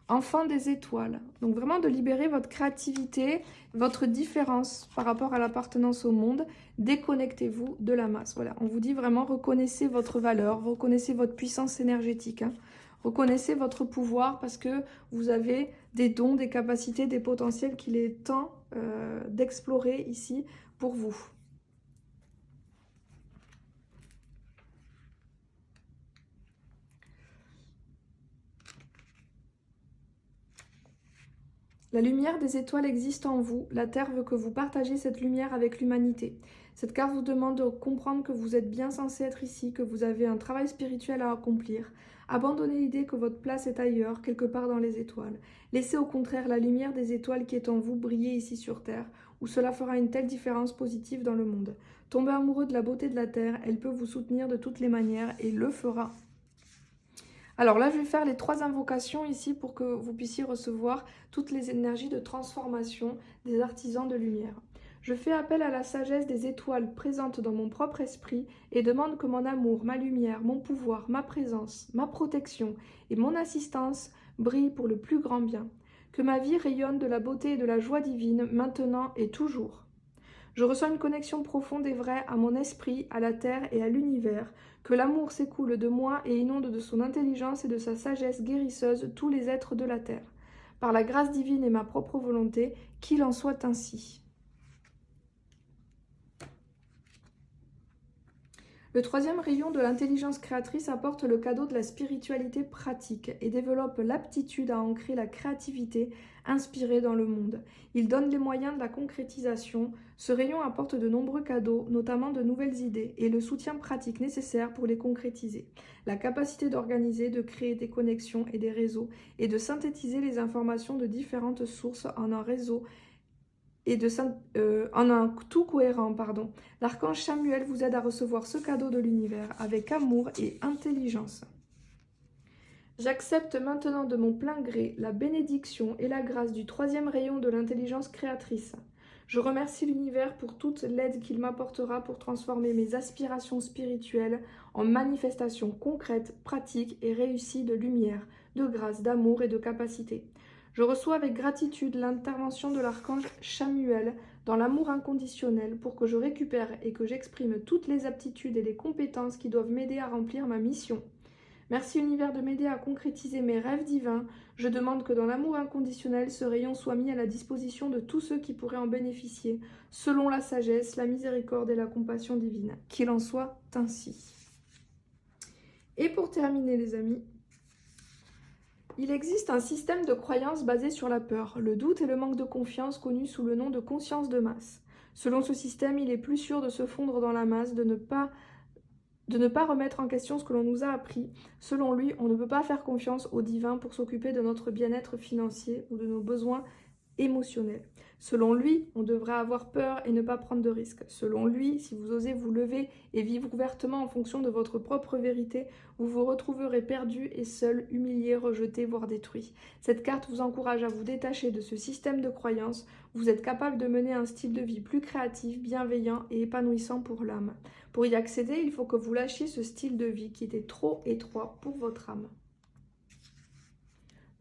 Enfant des étoiles. Donc vraiment de libérer votre créativité, votre différence par rapport à l'appartenance au monde. Déconnectez-vous de la masse. Voilà, on vous dit vraiment reconnaissez votre valeur, reconnaissez votre puissance énergétique, hein. Reconnaissez votre pouvoir parce que vous avez des dons, des capacités, des potentiels qu'il est temps d'explorer ici pour vous. La lumière des étoiles existe en vous. La Terre veut que vous partagiez cette lumière avec l'humanité. Cette carte vous demande de comprendre que vous êtes bien censé être ici, que vous avez un travail spirituel à accomplir. Abandonnez l'idée que votre place est ailleurs, quelque part dans les étoiles. Laissez au contraire la lumière des étoiles qui est en vous briller ici sur Terre, où cela fera une telle différence positive dans le monde. Tombez amoureux de la beauté de la Terre, elle peut vous soutenir de toutes les manières et le fera. Alors là, je vais faire les 3 invocations ici pour que vous puissiez recevoir toutes les énergies de transformation des artisans de lumière. Je fais appel à la sagesse des étoiles présentes dans mon propre esprit et demande que mon amour, ma lumière, mon pouvoir, ma présence, ma protection et mon assistance brillent pour le plus grand bien. Que ma vie rayonne de la beauté et de la joie divine maintenant et toujours. Je ressens une connexion profonde et vraie à mon esprit, à la terre et à l'univers, que l'amour s'écoule de moi et inonde de son intelligence et de sa sagesse guérisseuse tous les êtres de la terre. Par la grâce divine et ma propre volonté, qu'il en soit ainsi. Le 3e rayon de l'intelligence créatrice apporte le cadeau de la spiritualité pratique et développe l'aptitude à ancrer la créativité inspirée dans le monde. Il donne les moyens de la concrétisation. Ce rayon apporte de nombreux cadeaux, notamment de nouvelles idées, et le soutien pratique nécessaire pour les concrétiser. La capacité d'organiser, de créer des connexions et des réseaux, et de synthétiser les informations de différentes sources en un réseau et en un tout cohérent, L'archange Chamuel vous aide à recevoir ce cadeau de l'univers avec amour et intelligence. J'accepte maintenant de mon plein gré la bénédiction et la grâce du 3e rayon de l'intelligence créatrice. Je remercie l'univers pour toute l'aide qu'il m'apportera pour transformer mes aspirations spirituelles en manifestations concrètes, pratiques et réussies de lumière, de grâce, d'amour et de capacité. Je reçois avec gratitude l'intervention de l'archange Chamuel dans l'amour inconditionnel pour que je récupère et que j'exprime toutes les aptitudes et les compétences qui doivent m'aider à remplir ma mission. Merci univers de m'aider à concrétiser mes rêves divins. Je demande que dans l'amour inconditionnel, ce rayon soit mis à la disposition de tous ceux qui pourraient en bénéficier, selon la sagesse, la miséricorde et la compassion divine. Qu'il en soit ainsi. Et pour terminer les amis, il existe un système de croyances basé sur la peur, le doute et le manque de confiance connu sous le nom de conscience de masse. Selon ce système, il est plus sûr de se fondre dans la masse, de ne pas remettre en question ce que l'on nous a appris. Selon lui, on ne peut pas faire confiance au divin pour s'occuper de notre bien-être financier ou de nos besoins émotionnels. Selon lui, on devrait avoir peur et ne pas prendre de risques. Selon lui, si vous osez vous lever et vivre ouvertement en fonction de votre propre vérité, vous vous retrouverez perdu et seul, humilié, rejeté, voire détruit. Cette carte vous encourage à vous détacher de ce système de croyances. Vous êtes capable de mener un style de vie plus créatif, bienveillant et épanouissant pour l'âme. Pour y accéder, il faut que vous lâchiez ce style de vie qui était trop étroit pour votre âme.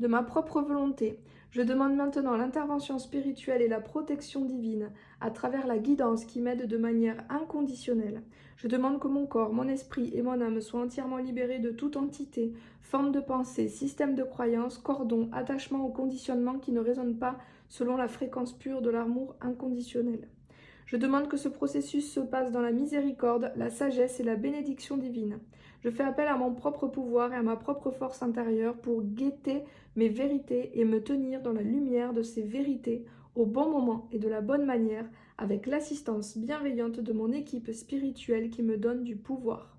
De ma propre volonté, je demande maintenant l'intervention spirituelle et la protection divine à travers la guidance qui m'aide de manière inconditionnelle. Je demande que mon corps, mon esprit et mon âme soient entièrement libérés de toute entité, forme de pensée, système de croyance, cordon, attachement ou conditionnement qui ne résonne pas selon la fréquence pure de l'amour inconditionnel. Je demande que ce processus se passe dans la miséricorde, la sagesse et la bénédiction divine. Je fais appel à mon propre pouvoir et à ma propre force intérieure pour guetter mes vérités et me tenir dans la lumière de ces vérités au bon moment et de la bonne manière avec l'assistance bienveillante de mon équipe spirituelle qui me donne du pouvoir.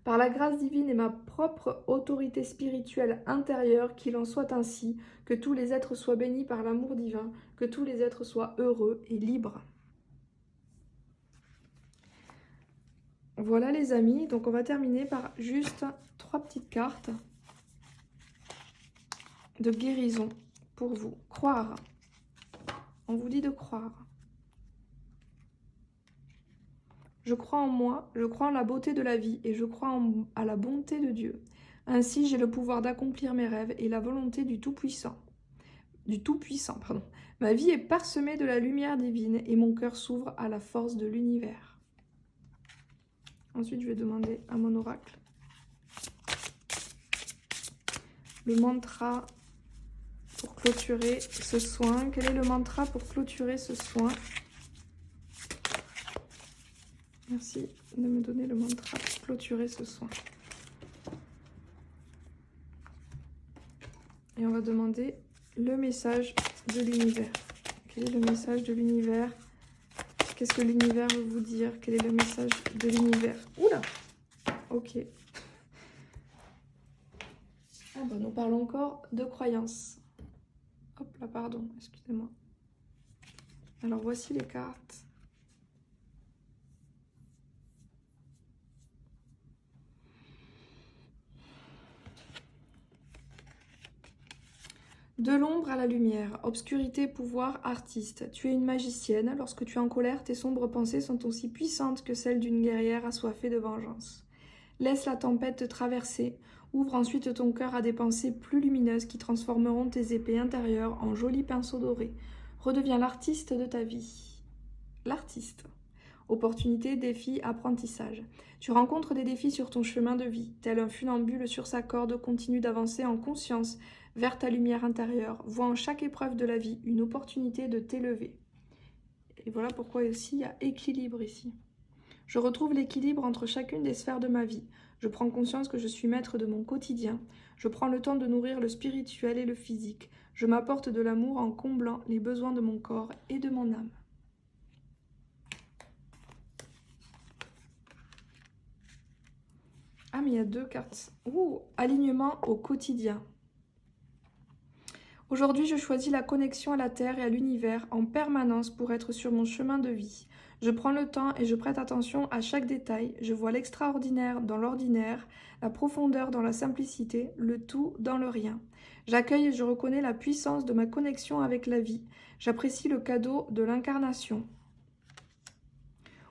Par la grâce divine et ma propre autorité spirituelle intérieure, qu'il en soit ainsi, que tous les êtres soient bénis par l'amour divin, que tous les êtres soient heureux et libres. Voilà les amis, donc on va terminer par juste 3 petites cartes de guérison pour vous. Croire. On vous dit de croire. Je crois en moi, je crois en la beauté de la vie et je crois à la bonté de Dieu. Ainsi, j'ai le pouvoir d'accomplir mes rêves et la volonté du Tout-Puissant. Pardon. Ma vie est parsemée de la lumière divine et mon cœur s'ouvre à la force de l'univers. Ensuite, je vais demander à mon oracle le mantra pour clôturer ce soin. Quel est le mantra pour clôturer ce soin? Merci de me donner le mantra pour clôturer ce soin. Et on va demander le message de l'univers. Quel est le message de l'univers? Qu'est-ce que l'univers veut vous dire? Quel est le message de l'univers? Oula! Ok. Ah bah, nous parlons encore de croyances. Hop là, pardon, excusez-moi. Alors voici les cartes. De l'ombre à la lumière, obscurité, pouvoir, artiste. Tu es une magicienne. Lorsque tu es en colère, tes sombres pensées sont aussi puissantes que celles d'une guerrière assoiffée de vengeance. Laisse la tempête te traverser. Ouvre ensuite ton cœur à des pensées plus lumineuses qui transformeront tes épées intérieures en jolis pinceaux dorés. Redeviens l'artiste de ta vie. L'artiste. Opportunités, défis, apprentissage. Tu rencontres des défis sur ton chemin de vie. Tel un funambule sur sa corde, continue d'avancer en conscience vers ta lumière intérieure. Vois en chaque épreuve de la vie une opportunité de t'élever. Et voilà pourquoi aussi il y a équilibre ici. Je retrouve l'équilibre entre chacune des sphères de ma vie. Je prends conscience que je suis maître de mon quotidien. Je prends le temps de nourrir le spirituel et le physique. Je m'apporte de l'amour en comblant les besoins de mon corps et de mon âme. Ah, mais il y a 2 cartes. Ouh, alignement au quotidien. Aujourd'hui, je choisis la connexion à la Terre et à l'univers en permanence pour être sur mon chemin de vie. Je prends le temps et je prête attention à chaque détail. Je vois l'extraordinaire dans l'ordinaire, la profondeur dans la simplicité, le tout dans le rien. J'accueille et je reconnais la puissance de ma connexion avec la vie. J'apprécie le cadeau de l'incarnation.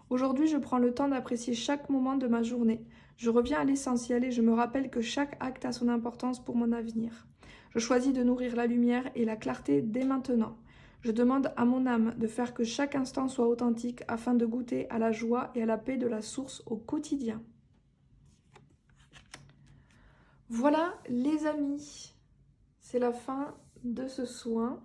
Aujourd'hui, je prends le temps d'apprécier chaque moment de ma journée. Je reviens à l'essentiel et je me rappelle que chaque acte a son importance pour mon avenir. Je choisis de nourrir la lumière et la clarté dès maintenant. Je demande à mon âme de faire que chaque instant soit authentique afin de goûter à la joie et à la paix de la source au quotidien. Voilà les amis, c'est la fin de ce soin.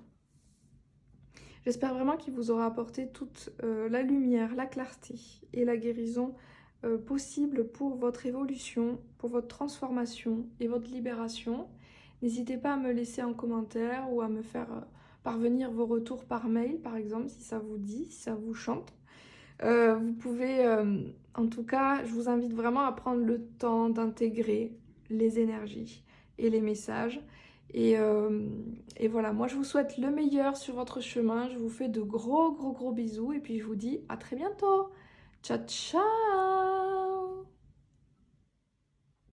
J'espère vraiment qu'il vous aura apporté toute la lumière, la clarté et la guérison possible pour votre évolution, pour votre transformation et votre libération. N'hésitez pas à me laisser en commentaire ou à me faire parvenir vos retours par mail, par exemple, si ça vous dit, si ça vous chante. Vous pouvez, en tout cas, je vous invite vraiment à prendre le temps d'intégrer les énergies et les messages. Et voilà, moi je vous souhaite le meilleur sur votre chemin. Je vous fais de gros bisous et puis je vous dis à très bientôt. Ciao, ciao!